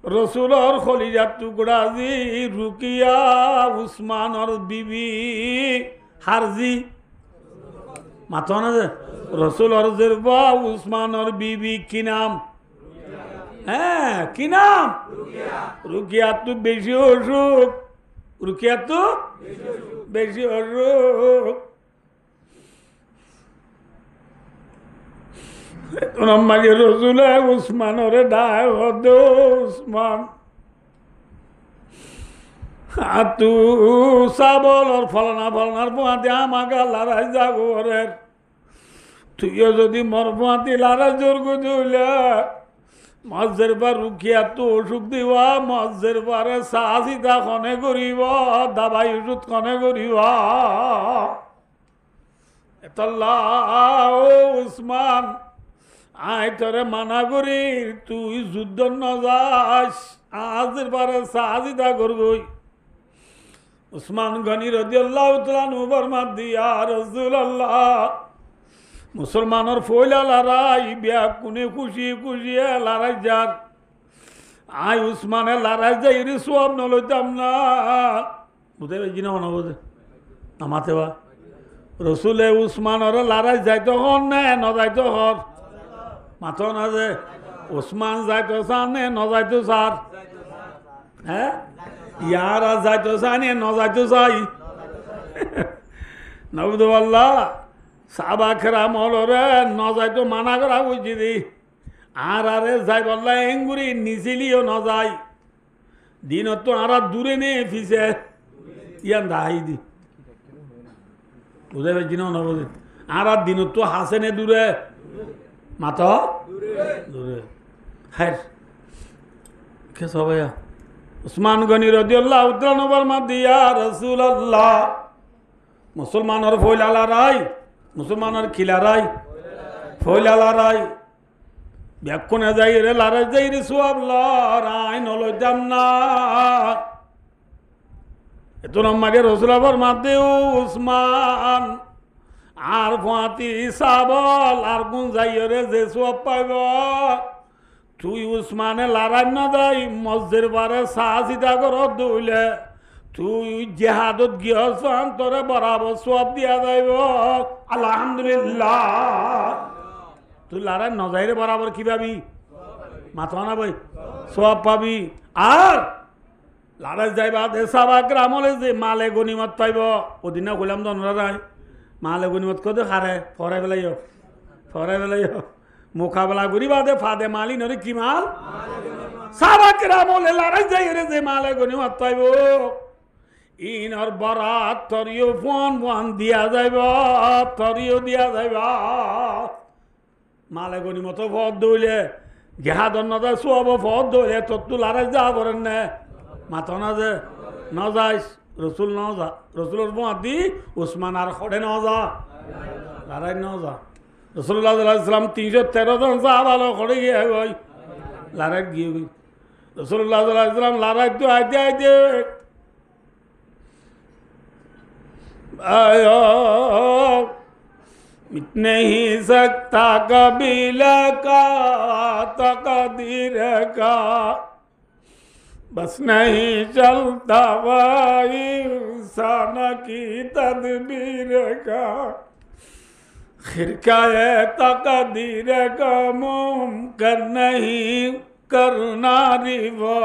রসুলর খলিজার টুকরা জি রুকিয়া উসমানর বিবি হারজি মাথা না যে রসুলর জেরবা উসমানর বিবি কি নাম হ্যাঁ কি নাম রুকিয়া তো বেশি অসুখ রুকিয়া তো বেশি অসুখ মাঝে রসুলে উসমানরে ডায় হদ উসমান তু সাবলর ফলনা ফলনার পোয়াতে আমাকে লড়াই জাগরের তুইও যদি মর পোয়াতি লড়াই জোর গুজুলে মসজের পর রুকিয়া তো অসুখ দিবা মসজের পরে সাহসিতা কনে করিব দাবাই ওষুধ কনে করিব এতল্লাহ উসমান আয় তোরে মানা করি তুই যুদ্ধ ন যাস আজের পরে সাহসিতা করবই উসমান গনি রাদিয়াল্লাহু তাআলা নু ফরমাত দিয়া রাসূলুল্লাহ মুসলমানের ফয়লা লড়াই বিয়া কোনে খুশি খুশি লড়াই যার আই উসমানের লড়াই যাই রে সব নলইতাম না বুঝতে পারছি না মনে বোঝে নামাতে বা রসুলে উসমানের লড়াই যাইতো হন না ন যাইতো হর মাথো না যে উসমান যাইতো চান নে ন যাইতো চার হ্যাঁ ইয়ারা যাইতো চাই নে ন যাইতো চাই নবদুল্লাহ সাবা খেরা মলরে নজাই তো মানা করা বুঝছি দি আর আরে যাই বললা এঙ্গুরি নিচিলিও নজাই দিনত তো আর দূরে নে ফিসে ইয়ান দাহাই দি বুঝাই পারছি না নবদি আর দিনত তো হাসে নে দূরে মাথা দূরে হ্যাঁ কে সবাই উসমান গনি রাদিয়াল্লাহু তাআলা নবর মাদিয়া রাসূলুল্লাহ মুসলমানের ফইলালা রাই মুসলমানের খিলারাই ফইলালা রাই ব্যাকুনে যাই রে লারে যাই রে সুয়াব রাই নলই দাম না এত নম্বরে রাসূলুল্লাহর মাদে উসমান আর ফাতি সাবল আর গুন যাই রে যে সুয়াব পাইব তুই উসমানে লারাই না যাই মসজিদের বারে সাহসিতা কর দইলে তুই জেহাদত গিয়েছান তোরে বরাবর সব দিয়া যাইব আলহামদুলিল্লাহ তুই লারাই নজাইরে বরাবর কি পাবি মাথা না ভাই সব পাবি আর লারাই যাইবা দেশাবা গ্রামলে যে মালে গনিমত পাইব ওদিনা কইলাম তো নরাই মালে গনিমত কদে খারে ফরাই বেলাই মোকাবেলা করি বাদে ফাদে মালি নরে কি মাল সাবাকে রামলে লড়াই যাই রে যে মালে গনিমত পাইব ইনর বরাত তরিও ফোন দিয়া যাইব তরিও দিয়া যাইব মালে গনিমত ফদ দইলে জেহাদর নজা সব ফদ দইলে তত্তু লড়াই যা করেন না মাথা না যে ন যাইস রসুল ন যা রসুলের দি উসমান আর খড়ে ন যা লড়াই ন যা রাসূলুল্লাহ সাল্লাল্লাহু আলাইহি ওয়াসাল্লাম 313 জন সাহাবা করে গিয়ে গই লড়াই গিয়ে গই রাসূলুল্লাহ সাল্লাল্লাহু আলাইহি ওয়াসাল্লাম লড়াই তো আইতে आयो मिट नहीं सकता कबीला का तकदीर का बस नहीं चलता वही इंसान की तदबीर का खिरकाए तकदीर का मुमकिन नहीं करना रिवा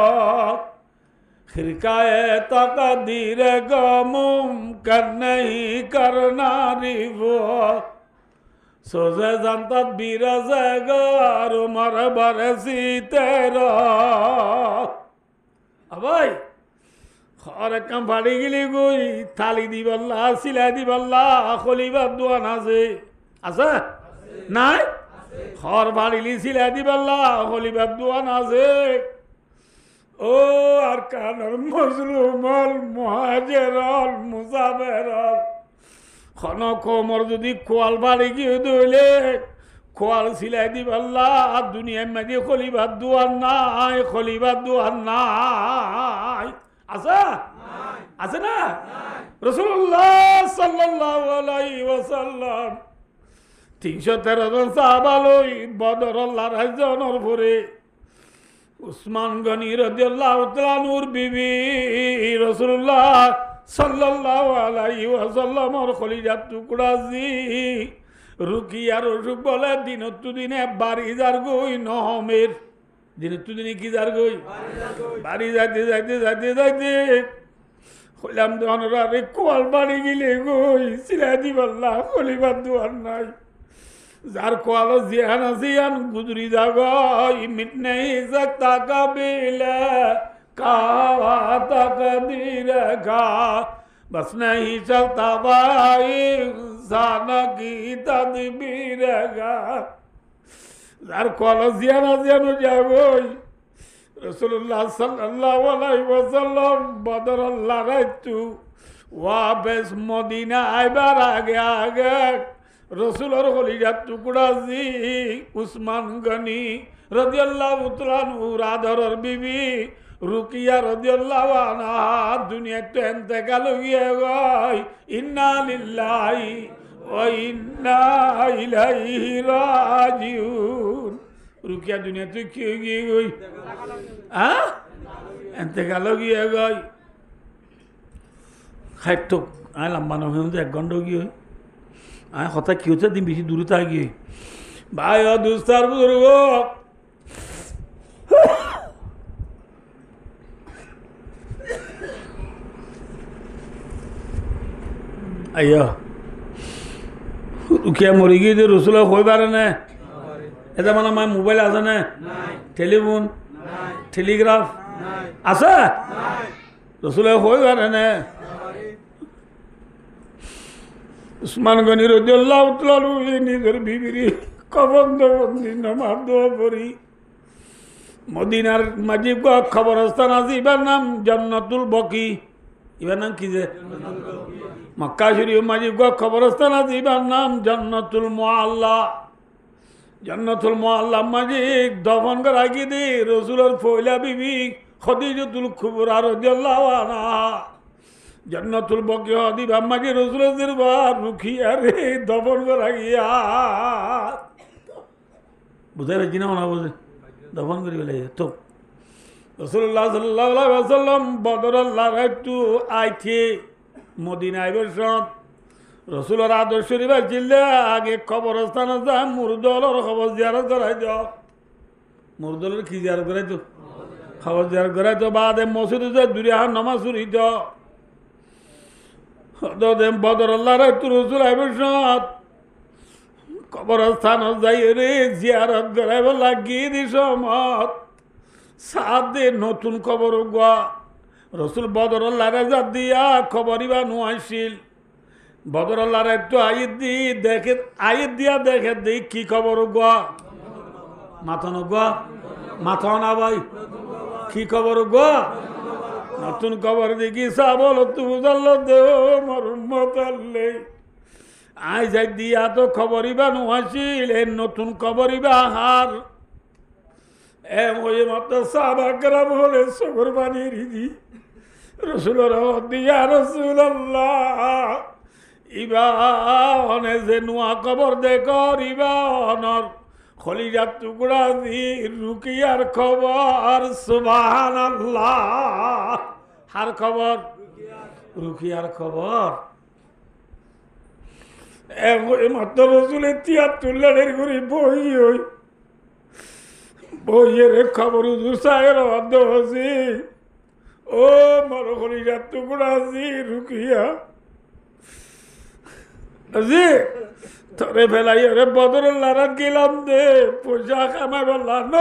खिरकाए तकदीर का मुमकिन नहीं करना रिवा सोजे जनता बीरज़गार उमर बरसी तेरा अबाई और कम फाड़ी गिली गुई थाली दी बल्ला सिलाई दी बल्ला खलीबा दुआ नाजे आसा नाय और फाड़ी ली सिलाई दी बल्ला खलीबा दुआ नाजे ओ अरकानुल मजलूमुल मुहाजिरुल मुसाफिरुल खनो कोमर যদি কোয়াল বাড়ি গিয়ে দইলে কোয়াল সিলাই দি আল্লাহ দুনিয়া মধ্যে খলিফার দুয়ার নাই খলিফার দুয়ার নাই আছে না রাসূলুল্লাহ সাল্লাল্লাহু আলাইহি ওয়াসাল্লাম 313 জন সাহাবা লই বদরের লড়াই জনের পরে উসমান গনি রাদিয়াল্লাহু তাআলা নূর বিবি রাসূলুল্লাহ সাল্লাল্লাহু আলাইহি ওয়াসাল্লামর খলিজাত টুকরা জি রুকিয়ার অসুখ বলে দিনত দিনে বাড়ি যার গই নহমের দিনত দিনে কি যার গই বাড়ি যাইতে হইলাম দনরা রে কোয়াল বাড়ি গিলে গই সিলা দিবাল্লাহ খলিফার দুয়ার নাই যার কোয়াল জিয়ান জিয়ান গুজরি জাগই মিট নেই सकता कबीला कावा तकदीर का बस नहीं चलता भाई इंसान की तदबीर का যার কোয়াল জিয়ান জিয়ান জাগই রাসূলুল্লাহ সাল্লাল্লাহু আলাইহি ওয়াসাল্লাম বদর লড়াইতু ওয়াপস মদিনা আইবার আগে রসুলের কলিজার টুকরা জি উসমান গনি রাদিয়াল্লাহু তাআলা নূর আদরের বিবি রুকিয়া রাদিয়াল্লাহু আনহা দুনিয়াতে ইন্তেকাল হয়ে গই ইন্না লিল্লাহি ওয়া ইন্না ইলাইহি রাজিউন রুকিয়া দুনিয়াতে কি হয়ে গই ইন্তেকাল হয়ে গই খাইতো আই লম্বা নয় 1 ঘন্টা গিয়ে আয় কথা কি হচ্ছে দিন বেশি দূরে থাকি ভাই ও দুস্তার বুজুর্গ আইয়া রুকিয়া মরি গিয়ে যে রসুলের হয়ে পারে না এটা মানে আমার মোবাইল আছে না টেলিফোন টেলিগ্রাফ আছে রসুলের হয়ে পারে না উসমান গনি রাদিয়াল্লাহু তাআলা নিজের বিবিরি কবরবন্দি নামাজ দোয়া পড়ি মদিনার মাঝে খবরস্থান আছে এবার নাম জান্নাতুল বকি এবার নাম কি যে মক্কা শরীফ মাঝে খবরস্থান আছে এবার নাম জান্নাতুল মুআল্লা জান্নাতুল মুআল্লা মাঝে দফন করা গিয়ে দে রসুলের ফয়লা বিবি খাদিজাতুল কুবরা রাদিয়াল্লাহু আনহা জান্নাতুল বকি দিবা মাঝে রসুলের দরবার রুখিয়া রে দফন করা গিয়া বুঝাই পারছি না ওনা বুঝে দফন করি বলে তো রাসূলুল্লাহ সাল্লাল্লাহু আলাইহি ওয়াসাল্লাম বদরুল্লাহ একটু আইছে মদিনায় বসত রসুলের আদর্শ রিবার চিল্লে আগে কবরস্থানে যা মুরদলের খবর জিয়ারত করাই যাও মুরদলের কি জিয়ারত করাই তো খবর জিয়ারত করাই তো বাদে মসজিদে যে দূরে হার নামাজ শুরি তো বদরুল্লাহর একটু রসুল আইবসত কবরস্থান যাই রে জিয়ারত করাইব লাগিয়ে দিস মত সাদে নতুন খবর গোয়া রসুল বদরুল্লাহর যা দিয়া খবরিবা নুয়াইছিল বদরুল্লাহর একটু আইত দি দেখে আইত দিয়া দেখে দেখ কি খবর গোয়া মাথা নগোয়া মাথা না ভাই কি খবর গোয়া নতুন খবর দেখি সাবল তুজাল মরমতাল্লে আই যাই দিয়া তো খবরিবা নুয়াইছিল এ নতুন খবরিবা হার এ ওই মত সাহাবাকরা বলে সগর বানিয়ে রিজি রসুলের দিয়া রসুল্লাহ ইবা অনে যে নোয়া খবর দেখর ইবা অনর খলিজার টুকরা দি রুকিয়ার খবর সুবহানাল্লাহ হার খবর রুকিয়ার খবর মাত্র রসুলের ৭৩ লাখের করে বই হই বইয়ের খবর হুজুর সাহের অর্ধ হসি ও মর খলিজার টুকরা আছি রুকিয়া আজি তোরে ফেলাই ওরে বদরুল্লাহ গেলাম দে পয়সা কামাই বললা ন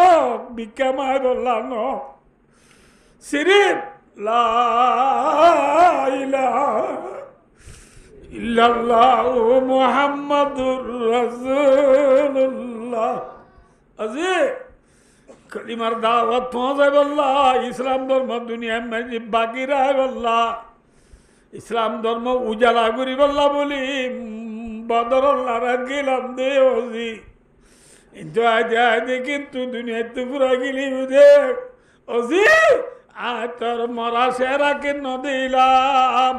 ভিক্ষা মাই বললা ন সিরিফ লা ইলাহা ইল্লাল্লাহু মুহাম্মাদুর রাসূলুল্লাহ আজি কলিমার দাওয়াত পৌঁছাই বললা ইসলাম ধর্ম দুনিয়া में বাকি রায় বললা ইসলাম ধর্ম উজালা করি বললা বলি বদরুল্লাহ গেলাম দে ওজি কিন্তু আজ কিন্তু দুনিয়াতে পুরা গেলি বুঝে ওজি আজ তোর মরা সেরা কেন দিলাম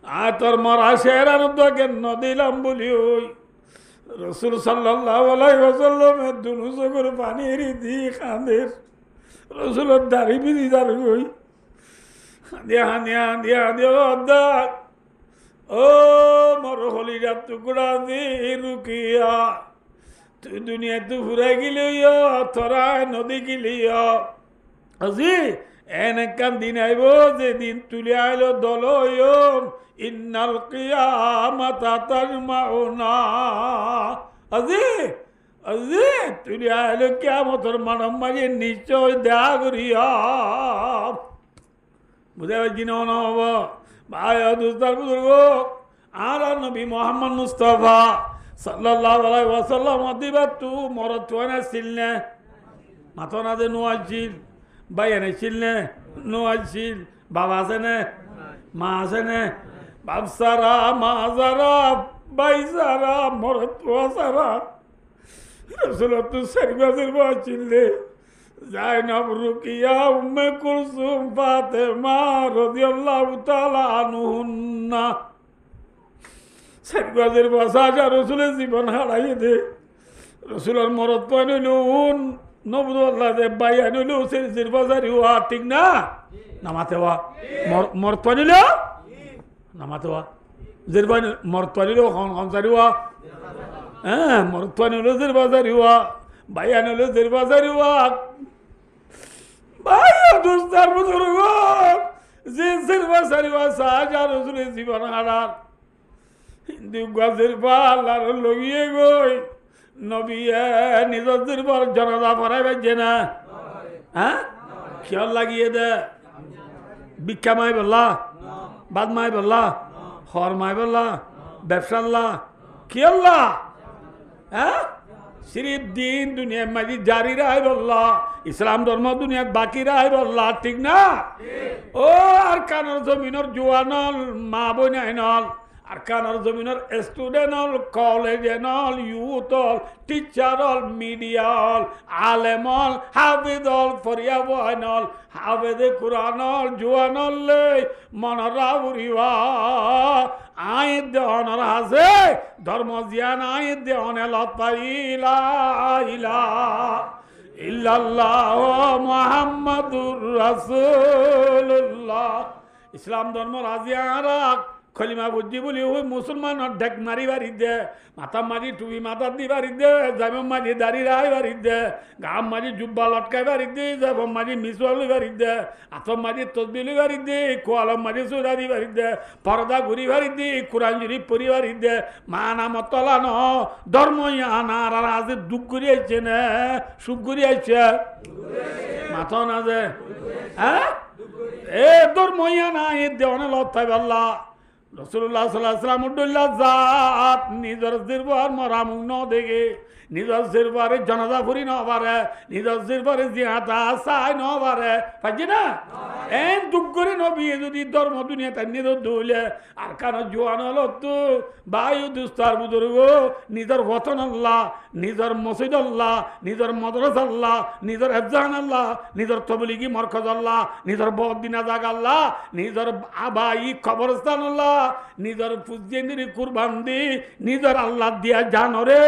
আজ তোর মরা সেরা কেন দিলাম বলি ওই রসুল সাল্লাল্লাহু আলাইহি ওয়াসাল্লামের দুনু চোখের পানির দি কাঁদের রসুলের দাড়ি বিধি দাঁড় হই হাঁদিয়া হাঁদিয়া হাঁদিয়া হাঁদিয়া ও মর হলিজার টুকরা দি রুকিয়া তুই দুনিয়া তু ফুরাই গেলি তোরা নদী গেলি আজি এনেকান দিন আইব যেদিন তুলে আইলো দল ইন্নাল কিয়ামাতা তাজমাউনা আজি আজি তুলে আইলো কিয়ামতের মানব মাঝে নিশ্চয় দেখা করিয়া বুঝে পারছি না হব ভাই দুস্তার বুজুর্গ আর নবী মোহাম্মদ মুস্তফা সাল্লাল্লাহু আলাইহি ওয়াসাল্লাম দিবা তু মরত না ছিলনে মাথা না যে নোয়াছিল ভাই এনে ছিলনে নোয়াছিল বাবা আছে না মা আছে না বাপ সারা মা সারা ভাই সারা মরত সারা রসুল তু সরবাজের বাঁচিলে জাইনাব রুকিয়া উম্মে কুলসুম ফাতেমা রাদিয়াল্লাহু তাআলা আনহুন্না সরবাজের বাসা রসুলের জীবন হারাই দে রসুলের মরত পাইনুন নবুল্লাহ দে ভাই আইনুল সরবাজারি হওয়া ঠিক না নামাতে হওয়া মরত পাইল নামাতে হওয়া যেরবান মরত পাইল সংসারি হওয়া হ্যাঁ মরত পাইনুল সরবাজারি হওয়া ভাই আইনুল সরবাজারি হওয়া ভাই দোস্তার বুজুর্গ যে সরবাজারি হওয়া সাহায্য রসুলের জীবন হারার হিন্দু গজের পাল আর লগিয়ে গই নবী নিজের পর জনতা পড়াই বাজছে না হ্যাঁ খেয়াল লাগিয়ে দে ভিক্ষা মাই বললা বাদ মাই বললা হর মাই বললা ব্যবসাল্লা খেয়াল্লা হ্যাঁ সিরিফ দিন দুনিয়া মাঝি জারি রায় বললা ইসলাম ধর্ম দুনিয়া বাকি রায় বললা ঠিক না ও আর কানর জমিনের জোয়ানল মা বোনাই নল আর কানর জমিনের স্টুডেন্ট হল কলেজ নল ইউথ হল টিচার হল মিডিয়া হল আলেম হল হাফিজ হল ফরিয়া বহান হল হাফেজে কুরআন হল জোয়ান হল মনরা উড়িবা আইন দেওয়ানোর আছে ধর্ম জিয়ান আইন দেওয়ানে লতাইলা ইলা ইল্লাল্লাহ মুহাম্মাদুর রাসূলুল্লাহ ইসলাম ধর্ম রাজিয়ারা খলিমা বুদ্ধি বলি ওই মুসলমানের ঢেক মারি বাড়ি দে মাথা মারি টুপি মাথা দি বাড়ি দে জামা মারি দাড়ি রায় বাড়ি দে গাম মারি জুব্বা লটকাই বাড়ি দে জাবম মারি মিসওয়ালি বাড়ি দে আতম মারি তসবিলি বাড়ি দে কোয়ালম মারি সুরাদি বাড়ি দে পর্দা ঘুরি বাড়ি দে কোরআন শরীফ পড়ি বাড়ি দে মা নাম তলান ধর্ম আনার আর আজ দুঃখ করে আইছে না সুখ করে আইছে মাথা না যে হ্যাঁ এ ধর্ম আনা এ দেওয়ানে লতাই বললা রসুল্লাহ সাল্লাল্লাহু আলাইহি ওয়াসাল্লাম জাত নিজের জিরবার মরামুখ ন দেখে নিজের জিরবারে জনাজা ফুরি ন পারে নিজের জিরবারে জিয়াতা চাই ন পারে পাইছি না এন দুঃখ করে নবী যদি ধর্ম দুনিয়া তার নিজের দৌলে আর কারণ জোয়ান হলো তো বায়ু দুস্তার বুজুর্গ নিজের বতন আল্লাহ নিজের মসজিদ আল্লাহ নিজের মদরস আল্লাহ নিজের হেফজান আল্লাহ নিজের তবলিগি মরকজ আল্লাহ নিজের বদিনা জাগ আল্লাহ নিজের আবাই কবরস্থান আল্লাহ নিজের পুজেন্দ্রি কুরবান দি নিজের আল্লাহ দিয়া জানরে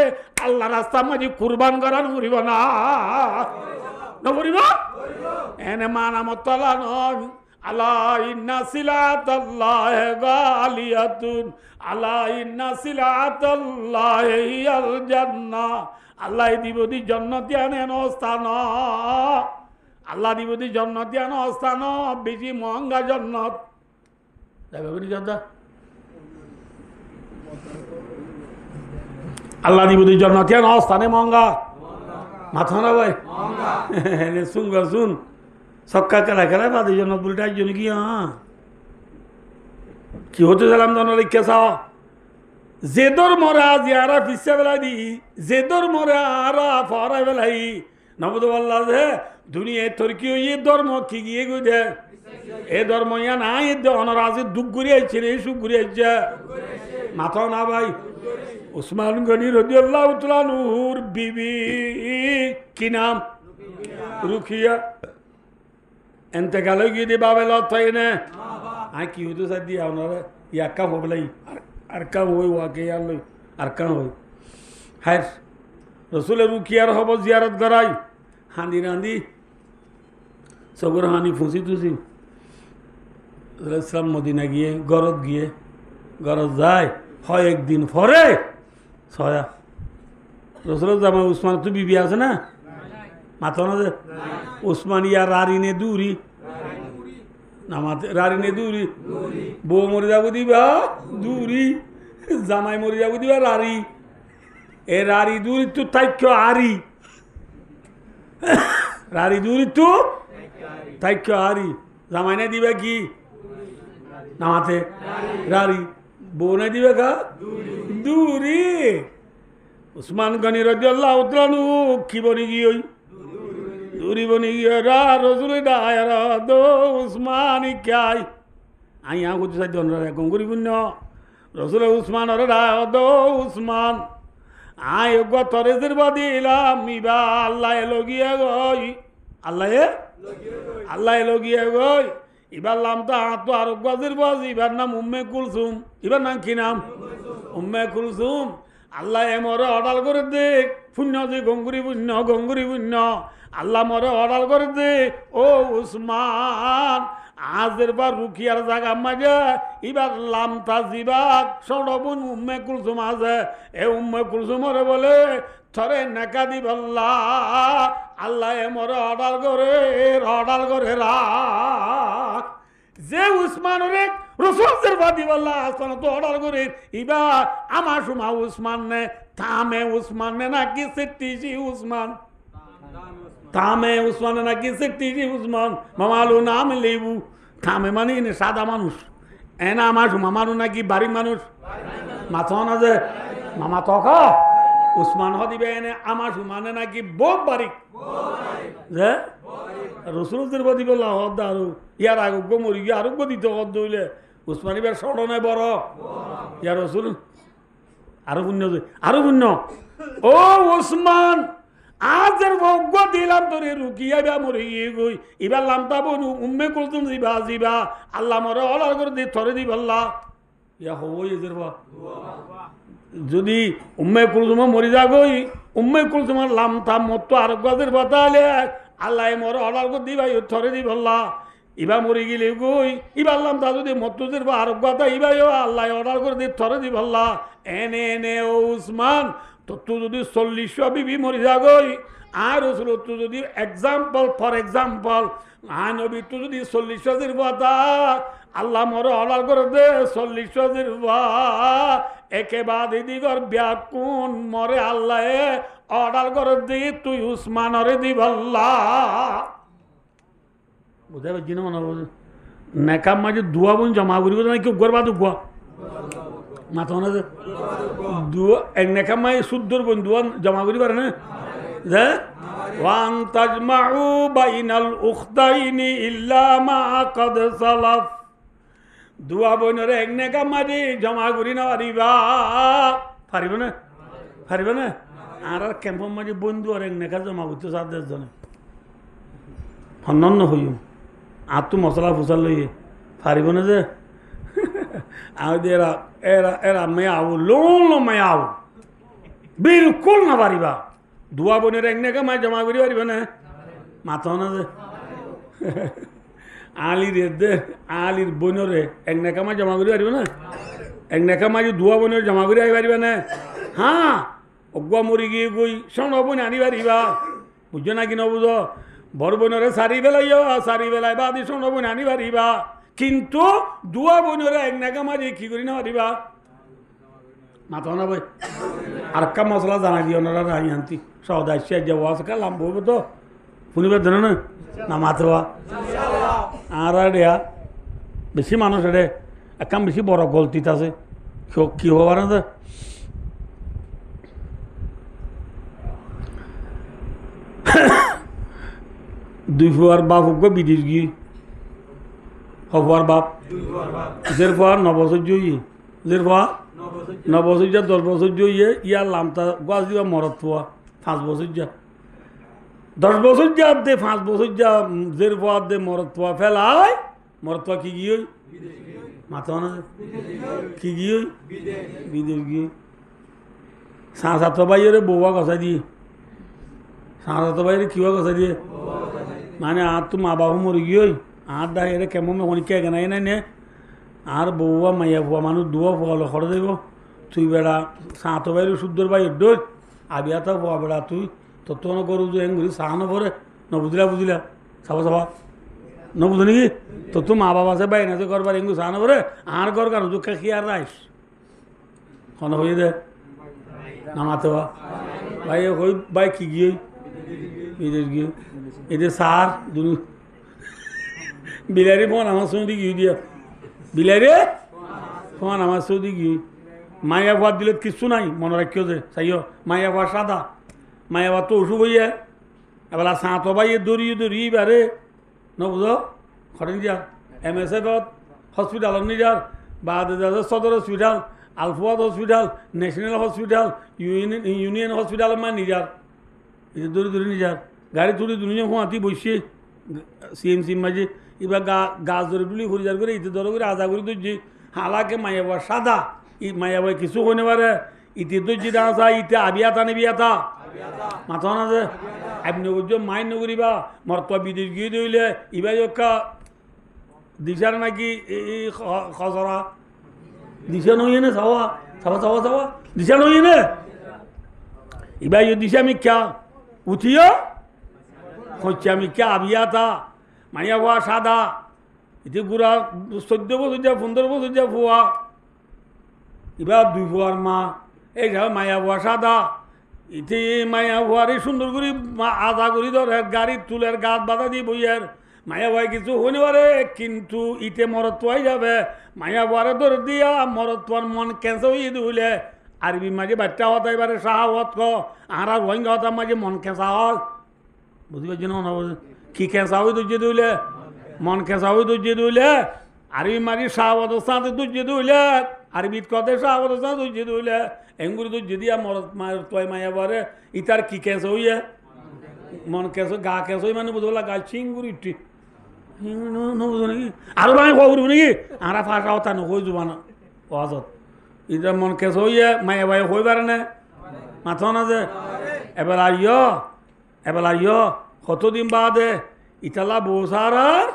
আল্লাহ রাস্তা মাঝে কুরবান করান করিব না করিব এনে মানামতলা নয় আল্লাহ ইন্না সিলাতাল্লাহ গালিয়াতুন আল্লাহ ইন্না সিলাতাল্লাহ হিয়াল জান্নাহ আল্লাহ দিবদি জান্নাতি আনেন স্থান আল্লাহ দিবদি জান্নাতি আনেন স্থান বেশি মহঙ্গা জান্নাত যাবে বলি দাদা আল্লাহ দিবদি জান্নাতি আনেন স্থানে মহঙ্গা মাথা না ভাই শুন গা শুন সক্কা খেলা খেলায় বাদে জন্য বলতে একজন কি হ্যাঁ কি হতে চালাম জানো রেখে চাও যে ধর্মরা জিয়ারা পিসা বেলা দি যে ধর্মরা আরা ফরাই বেলাই নবদ বললা যে দুনিয়ায় তোর কি ওই ধর্ম কি গিয়ে গই দে এ ধর্ম ইয়া নাই দে অনরাজে দুঃখ ঘুরে আইছে রে সুখ ঘুরে আইছে মাথা না ভাই উসমান গনি রাদিয়াল্লাহু তাআলা নূর বিবি কি নাম রুকিয়া এতেকাল গিয়ে দিয়ে বাবা লতাই না আই কি হতো স্যার দিয়ে আপনারা ইয়া কাম হবে লাই আর কাম হই ওয়াকে আল্লাহ আর কাম হই হ্যাঁ রসুলের রুকিয়ার হব জিয়ারত করাই হাঁদি রাঁধি সগর হানি ফুসি তুসি ইসলাম মদিনা গিয়ে গরত যায় হয় একদিন পরে ছয়া রসুলের জামা উসমান তো বিবি আছে না মাথা না যে উসমানিয়া রারিনে দূরি না মাথে রারিনে দূরি বউ মরে যাবো দিবা দূরি জামাই মরে যাবো দিবা রারি এ রারি দূরি তো তাইক্য আরি রারি দূরি তো তাইক্য আরি জামাই না দিবা কি না মাথে রারি বউ না দিবে কা দূরি উসমান গনি রাদিয়াল্লাহু তাআলা কি বনি গিয়ে दूरी बनी रा रसूल डायरा दो उस्मानी क्या आई यहाँ कुछ सच दोनों रे गंगुरी बुन्नो रसूल उस्मान और डाया दो उस्मान आये गो तोरे सिरबादी ला मीबा अल्लाह लोगिया गोई अल्लाह लोगिया गोई इबार लाम ता तो आरोग्य सिरबाजी इबार नाम उम्मे कुलसुम इबार नाम की नाम उम्मे कुलसुम अल्लाह मोरे अडाल करे देख पुण्य जी गंगुरी पुण्य আল্লাহ মরে অর্ডার করে দে ও উসমান আজের বার রুকিয়ার জায়গা মাঝে এবার লামতা জিবাক সৌরবুন উম্মে কুলসুম আছে এ উম্মে কুলসুমরে বলে থরে নেকা দিবল্লা আল্লাহ মরে অর্ডার করে রাখ যে উসমানরে রসুলের বাদি বল্লা আসমানে তো অর্ডার করে ইবা আমার সুমা উসমান নে থামে উসমান নে নাকি সেটিজি উসমান থামে উসমান নাকি সেটিজি উসমান মামালু নাম লেবু থামে মানে সাদা মানুষ এনা আমার সুমা মানু নাকি বাড়ির মানুষ মাথা না যে মামা তক উসমান হদিবে এনে আমার সুমানে নাকি বোক বাড়ি যে রসুলের বাদি বল্লা হদ আরো ইয়ার আরোগ্য মরি গিয়ে আরোগ্য দিতে হদ দইলে উসমানী বের স্মরণে বড় ইয়ার রসুল আরো পুণ্য আরো পুণ্য ও উসমান আজের ভোগ্য দিলাম তোরে রুকিয়া বা মরে গিয়ে গই এবার লামতা বনু উম্মে কুলতুম জিবা জিবা আল্লাহ মরে অলার করে দি থরে দি বললা ইয়া হবই এদের বা যদি উম্মে কুলতুম মরি যা গই উম্মে কুলতুমার লামতা মত আরোগ্যদের বাতালে আল্লাহ মরে অলার করে দি ভাই থরে দি বললা ইবা মরি গেলে গই ইবার লামতা যদি মতুদের বা আরোগ্যতা ইবাইও আল্লাহ অর্ডার করে দি থরে দি বললা এনে এনে ও উসমান তো তুই যদি 40 বিবি মরি যাগই আর রসুল তুই যদি এক্সাম্পল ফর এক্সাম্পল নবী তুই যদি 40 বাতা আল্লাহ মরে অর্ডার করে দে 40 একে বাদ দিগর ব্যাকুন মরে আল্লাহ অর্ডার করে দি তুই উসমানরে দি বল্লা বুঝতে পারছি না মনে হয় নেকাম মাঝে দুয়া বোন জমা করিব না কেউ গরবা দুয়া মাথা না দুয়া এক নেকাম মাই শুদ্ধর বোন দুয়া জমা করি পারে না যে ওয়ান তাজমাউ বাইনাল উখতাইনি ইল্লা মা ক্বাদ সালাফ দুয়া বোনের এক নেকাম মাঝে জমা করি না পারিব না পারিব না আর ক্যাম্পের মাঝে বন্ধু আর এক নেকা জমা করতে সাথে জনে অন্যান্য হইম আর তো মশলা ফুসাল লইয়ে পারিব না যে এরা এরা এরা মেয়া আবু লোন মেয়া আবু বিলকুল না পারিবা দুয়া বোনের এক নেকা মায় জমা করি পারিব না মাথা না যে আলির বোনরে এক নেকা মায় জমা করি পারিব না এক নেকা মাঝে দুয়া বোনের জমা করি আই পারিবা না হ্যাঁ অগুয়া মরি গিয়ে গই শোন বোন আনি পারিবা বুঝছো না কি নবুঝ বড় বোনরে সারি বেলায় বাদি শোন বোন আনি পারিবা কিন্তু দুয়া বোনরে এক নাকা মাঝে কি করি না পারিবা মাথা না ভাই আর কা মশলা জানা দিও না রাই আনতি সৌদা সে যাওয়া সকা লাম বলবো তো শুনিবার ধরে না মাথা আর রেয়া বেশি মানুষ রে একাম বেশি বড় গলতিত আছে কি হবার না দুই ফুয়ার বাপ হোক বিদেশ গিয়ে হবার বাপ জের ফুয়ার 9 বছর জইয়ে জের ফুয়া 9 বছর যা 10 বছর জইয়ে ইয়ার লামতা গাছ দিবা মরত ফুয়া 5 বছর যা 10 বছর যা দে 5 বছর যা জের ফুয়া দে মরত ফুয়া ফেলাই মরত ফুয়া কি গিয়ে মাথা না কি গিয়ে বিদেশ গিয়ে সাত ভাইয়ের বউয়া গছা দিয়ে সাত ভাইয়ের কিবা গছা দিয়ে মানে আর তো মা বাবু মরে গিয়ে আর দা এরা কেমন অনেকে কেনাই নাই নে আর বউয়া মাইয়া বুয়া মানুষ দুয়া ফুয়ালো খড় দেব তুই বেড়া সাত বাইরে শুদ্ধর ভাই ডোজ আবিয়া তা বুয়া বেড়া তুই তত না করু যে ঘুরি সাহানো পরে বুঝিলা চাবা নবুঝো নাকি তো তো মা বাবা আছে বাইরে আছে করবার এগুলো সাহানো পরে আর ঘর কারো দুঃখে কি আর রাইস খন হয়ে দে নামাতে ভাই হই ভাই কি গিয়ে বিদেশ গিয়ে এদের সার দুনু বিলারি ফোন আমার সৌদি গিয়ে দিয়া বিলারি ফোন আমার সৌদি গিয়ে মাইয়া ভাত দিলে কিছু নাই মনে রাখিও যে চাইও মাইয়া ভাত সাদা মাইয়া ভাত তো অসুখ হইয়া এবার সাঁতো বাইয়ে দড়িয়ে বারে নবুঝ খরেন যার MSF হসপিটাল নিজার বা সদর হসপিটাল আলফাদ hospital national hospital union hospital মানে নিজার এটা দড়ি নিজার গাড়ি তুলি দুনিয়া হোঁয়াতি বসে CMC মাঝে এবার গাছ ধরে তুলি হরিজার করে ইতে ধরে করে আজা করে ধরছি হালাকে মাইয়াবার সাদা ই মাইয়াবাই কিছু হইনে পারে ইতে ধরছি দাঁড়া ইতে আবিয়াতা নেবিয়াতা মাথা না যে আপনি বুঝছো মাইন নগরিবা মরতবা বিদেশ গিয়ে দইলে ইবাই ওকা দিশার নাকি খসরা দিশা নইয়ে না চাওয়া দিশা নইয়ে না ইবাই দিশা আমি ক্যা উঠিও হচ্ছে আমি কে আবিয়াতা মাইয়া হওয়া সাদা এটি গুড়া 14 বছর যা 15 বছর যা ফুয়া এবার 2 ফুয়ার মা এই মায়া ফুয়া সাদা ইতি মায়া ফুয়ারে সুন্দর করে আদা করি ধরে গাড়ির তুলের গাছ বাধা দিয়ে বইয়ের মায়া ভাই কিছু হইনি পারে কিন্তু ইতে মরত পাই যাবে মায়া ফুয়ারে ধরে দিয়া মরত পার মন ক্যান্সার হয়ে দিলে আরবি মাঝে বাচ্চা হতা এবারে সাহাবত ক আর রোহিঙ্গা হতার মাঝে মন খেঁচা হয় বুঝতে পারছি না কি খেঁচা হয়ে দুর্য দিলে মন খেঁচা হয়ে দুর্য দিলে আরবি মাঝে সাহাবত সাথে দুর্য দিলে আরবিত কথে সাহাবত সাথে দুর্য দিলে এঙ্গুরি দুর্য দিয়া মরত মায়ের তয় মায়া বারে ইতার কি খেঁচা হইয়া মন খেঁচো গা খেঁচো মানে বুঝতে পারলা গা চিঙ্গুরি উঠি বুঝো নাকি আরো ভাই খবর নাকি আর ফাঁসা হতা নকই যাবা না অজত এটা মন কেস হইয়া মায়া ভাই হই পারে না মাথা না যে এবার আইয় কতদিন বাদে ইতালা বসার আর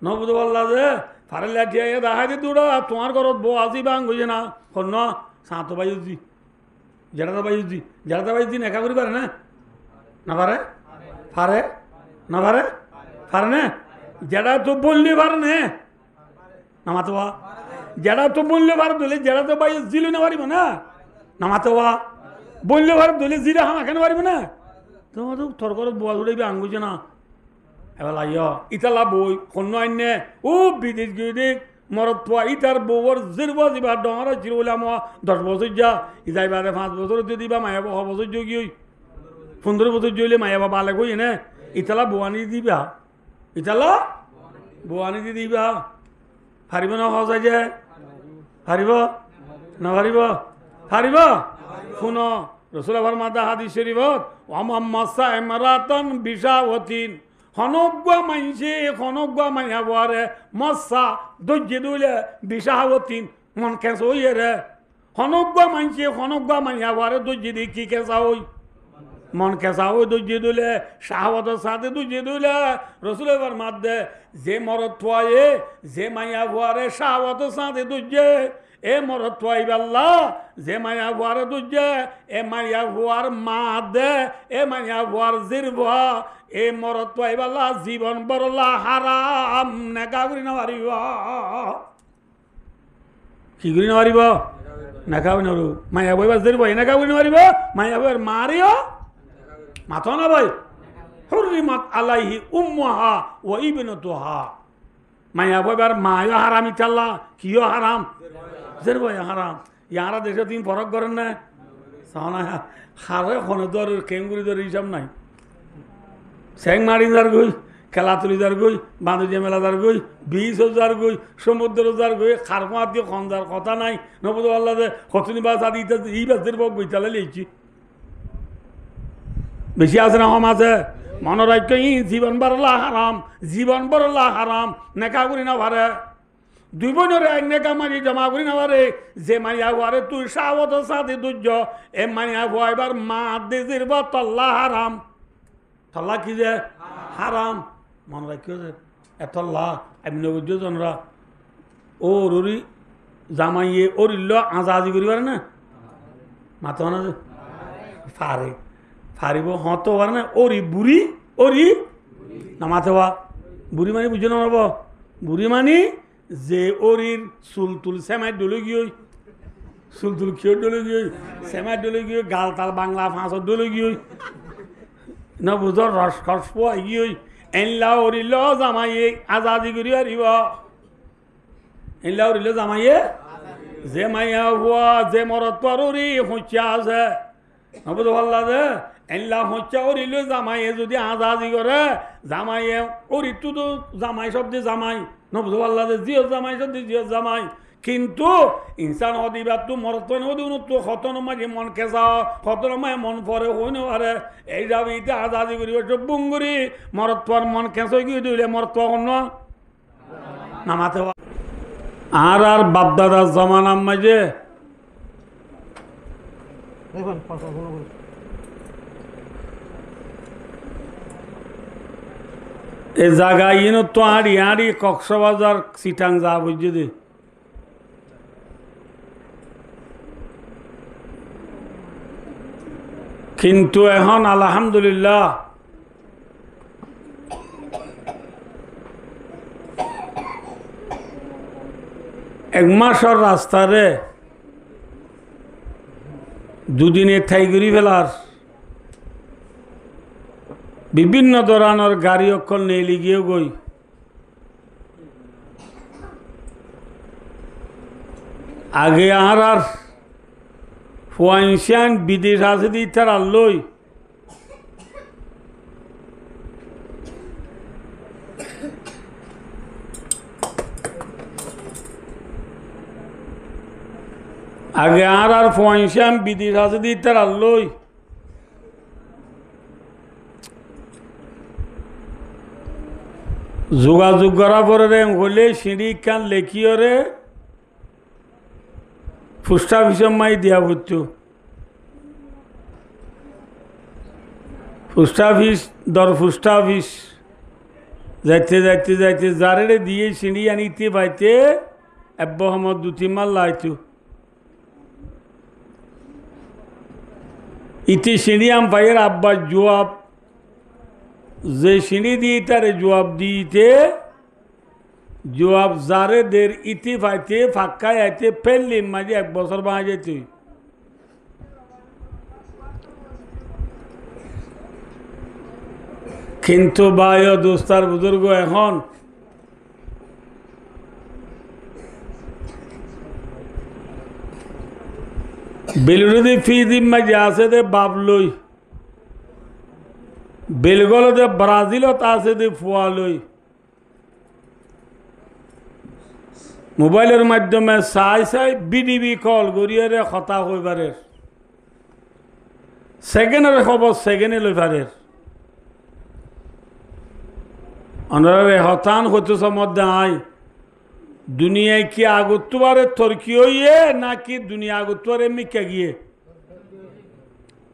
নবুদ বললা যে ফারে লাঠিয়া দেখা দি দুটা তোমার ঘরত বউ আসি বাং হইছে না শূন্য সাঁতো বাইজি জেঠাটা বাইজি একা করি পারে না পারে ফারে না পারে পারে না যেটা তো বললি পারে না মাতো যারা তো বললে ভারত দলে যারা তো বাইরে জিলে না পারিব না নামাতে হওয়া বললে ভারত দলে জিরা হামা কেন পারিব না তোমার তো তোর ঘর বল উঠাইবে আঙ্গুছে না এবার আইয় ইতালা বই অন্য আইনে ও বিদেশ গিয়ে মরত পোয়া ইতার বউর জিরবা যাবা ডরা ছিল বলে আমার 10 বছর যা ইতাইবারে 5 বছর যদি বা মায়া 6 বছর যোগী হই 15 বছর জইলে মায়া বাবা আলে কই না ইতালা বোয়ানি দিবা ইতালা বোয়ানি দিবা পারিব না সজাই যে পারিব না পারিব শুন রসুল মাদা হাদিস শরীফত ওয়ামাম্মাসা ইমরাতান বিশাওয়াতিন হনগ্বা মাইনছে হনগ্বা মাইয়া বারে মাসা দজ্জে দুলে বিশাওয়াতিন মন কেস হইয়ে রে হনগ্বা মাইনছে হনগ্বা মাইয়া বারে দজ্জে দি কি কেসা হই মন কেসা হই দজ্জে দুলে শাহওয়াতের সাথে দজ্জে দুলে রসুল মাদে যে মরত থয়ে যে মাইয়া বারে শাহওয়াতের সাথে দজ্জে এ মরত থইবাল্লা যে মাইয়া বুয়ারে দুজে এ মাইয়া বুয়ার মা দে এ মাইয়া বুয়ার জিরবা এ মরত থইবাল্লা জীবন বরলা হারাম নেকা করি না পারিব কি করি না পারিব নেকা করি না মাইয়া বইবা জিরবা নেকা করি না পারিব মাইয়া বইয়ের মারিও মাথা না ভাই হুররিমাত আলাইহি উম্মুহা ওয়া ইবনাতুহা মাইয়া বইবার মায়ও হারাম ইতাল্লা কিও হারাম জেরবাই হারাম ইয়ারা দেশে তুমি ফরক করেন না সাহনা হারে খনে দর কেঙ্গুরি দর হিসাব নাই স্যাং মারি যার গই খেলাতুলি যার গই বাঁধুজে মেলা যার গই 20,000 গই সমুদ্র যার গই খারমা দিয়ে খঞ্জার কথা নাই নবুদ আল্লাহ দে হতনি বাস আদি এই বাসের বক বইতালে লিখছি বেশি আছে না কম আছে মনোরাজ্য ই জীবন বরলা হারাম জীবন বরলা হারাম নেকা করি না ভারে দুই বোনের এক নেকা মানি জমা করি না পারে যে মাইয়া বুয়ারে তুই সাবত সাথে দুর্য এ মাইয়া বুয়া এবার মা দেজির বা তল্লা হারাম তল্লা কি যে হারাম মনে রাখিও যে এতল্লা এমনি বুঝছো জনরা ও রুরি জামাইয়ে ওরিল্ল আজাদি করি পারে না মাথা না যে ফারে ফারিব হত পারে না ওরি বুড়ি ওরি না মাথা বুড়ি মানে বুঝো না বুড়ি মানে যে ওরির চুলতুল সেমাই ডলে গিয়ে চুলতুল কিয় ডলে গিয়ে সেমাই ডলে গিয়ে গাল তাল বাংলা ফাঁসর ডলে গিয়ে না বুঝর রস খস পোয়াই গিয়ে এনলা ওরিল জামাইয়ে আজাদি করি আরিব এনলা ওরিল জামাইয়ে যে মাইয়া হুয়া যে মরত পরি হচ্ছা আছে নবুদ ভাল্লা যে এনলা হচ্ছা ওরিল জামাইয়ে যদি আজাদি করে জামাইয়ে ওরিটো তো জামাই শব্দে জামাই নবুদ আল্লাহ জিও জামাই সত্যি জিও জামাই কিন্তু ইনসান অদিবাদ তো মরত নদী খতন মাঝে মন খেসা খতন মাঝে মন পরে হই নারে এই যাবে ইটা আজাদি করি সব বুঙ্গুরি মরত পর মন খেস গিয়ে দিলে মরত অন্য নামাতে আর আর বাপদাদার জমানার মাঝে এ জায়গা ইনো তো আড়ি আড়ি কক্সবাজার চিটাং যা বুঝছি দে কিন্তু এখন আলহামদুলিল্লাহ এক মাসর রাস্তারে দুদিনে ঠাই করি ফেলার বিভিন্ন ধরনের গাড়ি অক্ষর নিয়ে লিগিয়ে গই আগে আর ফুয়াইনশান বিদেশ আছে দি তার আল্লই আগে আর ফুয়াইনশান বিদেশ আছে দি তার আল্লই যোগাযোগ করা পরে হলে সিঁড়ি কান লেখিওরে পোস্ট অফিসের মাই দিয়া হতো পোস্ট অফিস দর পোস্ট অফিস যাইতে যাইতে যাইতে যারে দিয়ে সিঁড়ি আনিতে পাইতে এবহমদ 2-3 মাল লাইতো ইতি সিঁড়ি আম ভাইয়ের আব্বার জবাব যে সিঁড়ি দিয়ে তারে জবাব দিতে জবাব যারে দের ইতি পাইতে ফাঁকায় আইতে ফেললি মাঝে 1 বছর বাঁধা যেত কিন্তু ভাই ও দোস্তার বুজুর্গ এখন বেলুরদি ফি দিম মাঝে আছে দে বাপ লই বেলগলতে ব্রাজিলত আছে দে ফুয়া লই মোবাইলের মাধ্যমে চাই চাই বিডিবি কল গড়িয়ে কথা হইবারে সেকেন্ডের খবর সেকেন্ডে লই পারে অনারে হতান হতে সমধ্যে আই দুনিয়ায় কি আগতবারে তর্কি হইয়ে নাকি দুনিয়া আগতবারে মিকে গিয়ে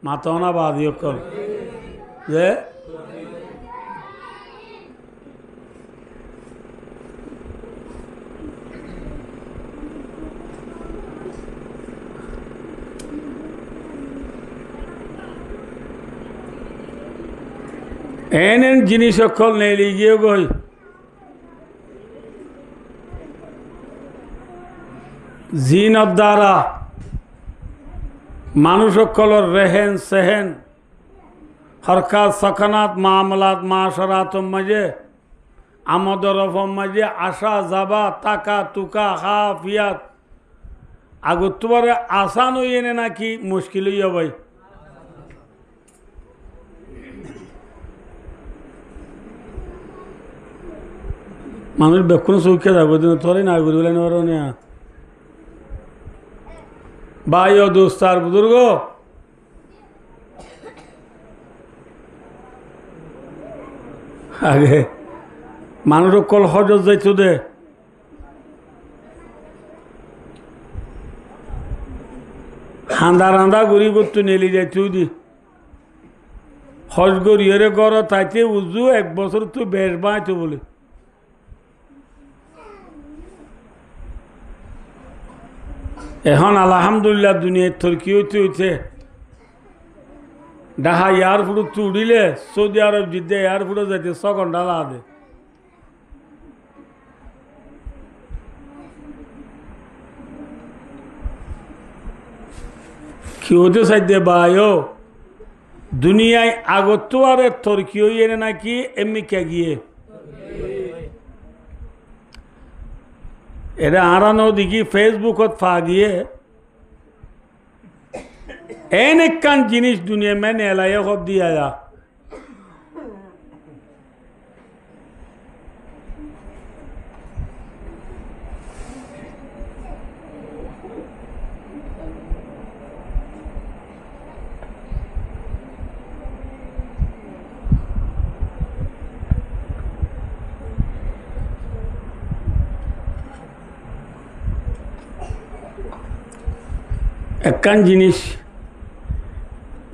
মাতাওনা বাদিও কল যে এন জিনিস সকল নেই গিয়ে গই জিনত দ্বারা মানুষ সকলের রেহেন সেহেন হরকাত সখানাত মামলাত মাশরাত মাঝে আমদর মাঝে আসা যাবা টাকা তুকা হাফিয়াত আগতবারে আসান হইয়ে নাকি মুশকিল হইয়া ভাই মানুষ বেক্ষণ চৌকে যাবো তোরে না ঘুরি বলে নেওয়ার না ভাই ও দোস্তার বুজুর্গ আগে মানুষ কল হজত যাইতো দে হান্দা রান্দা ঘুরি করতো নেলি যাইতো দি হজ গড়িয়ে গড় তাইতে উজু 1 বছর তো বেশ বাঁচতো বলে এখন আলহামদুলিল্লাহ দুনিয়ার তর্কি হইতে হইতে ডাহা এয়ারপোর্ট তো উড়িলে সৌদি আরব জিদ্দে এয়ারপোর্টে যাইতে 6 ঘন্টা লাগে কি হতে চাইতে ভাইও দুনিয়ায় আগত আরে তর্কি হইয়ে নাকি এমনি কে গিয়ে এটা আরানো দেখি ফেসবুকত ফা গিয়ে এন একখান জিনিস দুনিয়া মেনে এলাইয়া সব দিয়া যা একখান জিনিস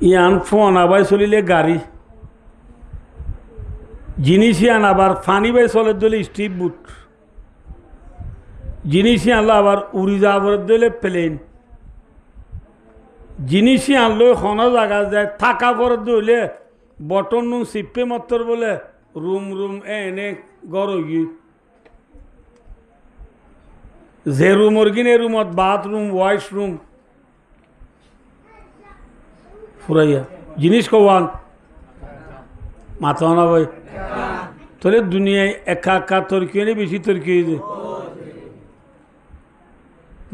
ইয়ান ফোন আবার চলিলে গাড়ি জিনিস ইয়ান আবার ফানি বাই চলে দিলে স্ট্রিপ বুট জিনিস আনলো আবার উড়ি যাবার দিলে প্লেন জিনিস আনলো কোনো জায়গা যায় থাকা পরে দিলে বটন নুন চিপে মাত্র বলে রুম রুম এনে গড় গিয়ে যে রুমর কিনে রুমত বাথরুম ওয়াশরুম ফুরাইয়া জিনিস কওয়ান মাথা না ভাই তাহলে দুনিয়ায় একা একা তর্কি হয়ে বেশি তর্কি হয়েছে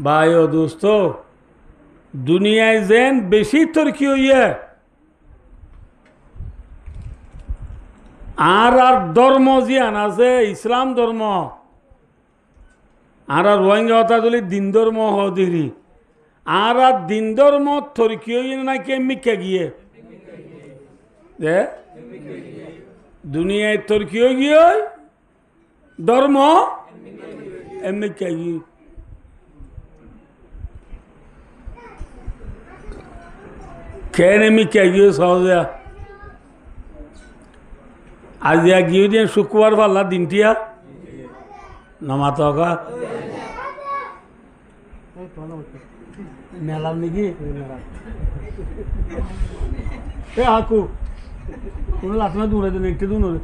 ভাই ও দোস্ত দুনিয়ায় যেন বেশি তর্কি হইয়া আর ধর্ম জিয়ান আছে ইসলাম ধর্ম আর রোহিঙ্গা হতা যদি দিন ধর্ম হদিরি আর দিন ধর্ম তর্কি হইয়ে নাকি মিকা গিয়ে দুনিয়ায় তর্কি হয়ে গিয়ে ধর্ম মিকা গিয়ে কেন মিকা গিয়ে সহজে আজ গিয়ে দিয়ে শুক্রবার পাল্লা দিনটিয়া নামাত মেলার নাকি হাকু কোনো লাঠনা দূরে দেন একটু দূরে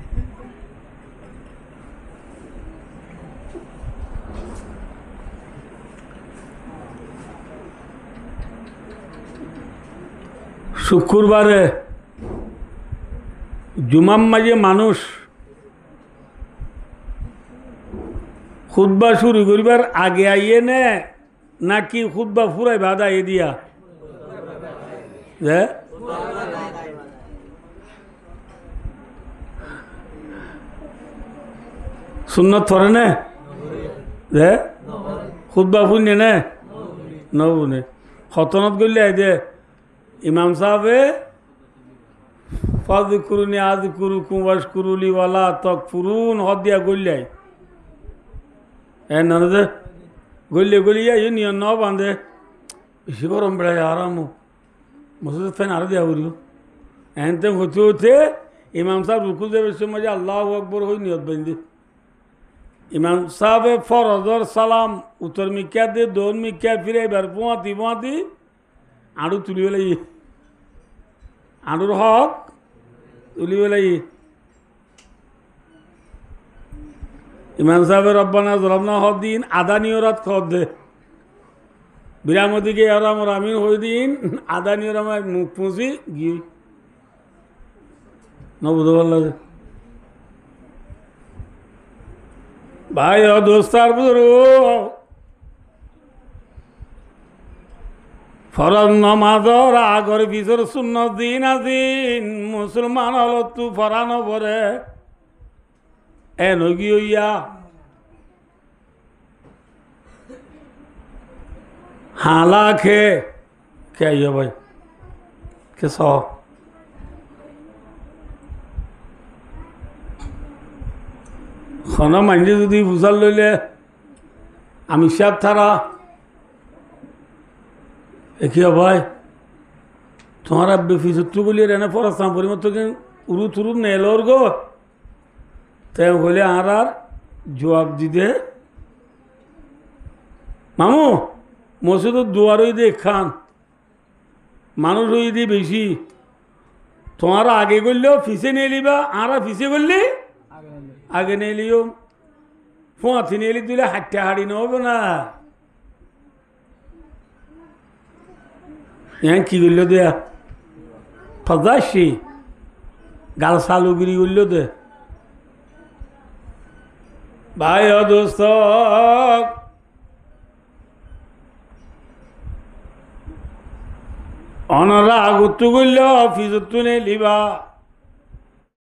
শুক্রবারে জুমাম মাঝে মানুষ খুতবা শুরু করিবার আগে আইয়ে নে নাকি খুতবা ফুরাই বাদ আইয়ে দিয়া সুন্নত পড়ে নে খুতবা ফুনে নে নবুনে খতনত গলে দে ইমাম সাহেবে ফাযকুরুনি আযকুরুকুম ওয়াশকুরুলি ওয়ালা তাকফুরুন হদিয়া গল্লাই ননদে গল্লে গলিয়া এই নিয়ন ন বাঁধে বেশি গরম বেড়ায় আরামও মসজিদ ফ্যান আরো দেওয়া করিও এনতে হতে হতে ইমাম সাহেব রুকু দেবের সময় যে আল্লাহ আকবর হই নিয়ত বেঁধে ইমাম সাহেবে ফরজর সালাম উত্তর মিক্কা দে দোন মিক্কা ফিরে এবার পোঁয়াতি পোঁয়াতি আড়ু তুলি বেলাই আড়ুর হক তুলি বেলাই ইমাম সাহেবের রব্বানা জলামনা হদ দিন আদা নিয়রাত খদ দে বিরামদিকে আরাম রামিন হই দিন আদা নিয়রাম মুখ পুঁজি গিয়ে নবুধ বললা ভাই ও দোস্তার বুঝরু ফরজ নমাজর আগর পিছর শূন্য দিন আজিন মুসলমান হল তু ফরানো পরে এনগি হইয়া হালা খে আইয়া ভাই কে স খনা মাইন্ডে যদি বুঝার লইলে আমি সাপ থারা কি ভাই তোমার বেফিসত্রু বলি এনে পড়াশোনা পরিমত উরু তুরু নেলর গো তাই হলে আর জবাব দিতে মামু মসজিদ দুয়ারই দে খান মানুষ হয়ে দিয়ে বেশি তোমার আগে করলেও ফিসে নিয়ে লিবা আর ফিসে করলে আগে নিয়ে লিও ফোঁয়াথি নিয়ে দিলে হাঁটতে হাড়ি না হবে না কি করল দেয়া ফজাসি গাল সালুগিরি করল দে ভাই ও দোস্ত অনরা আগত করল অফিসত নে লিবা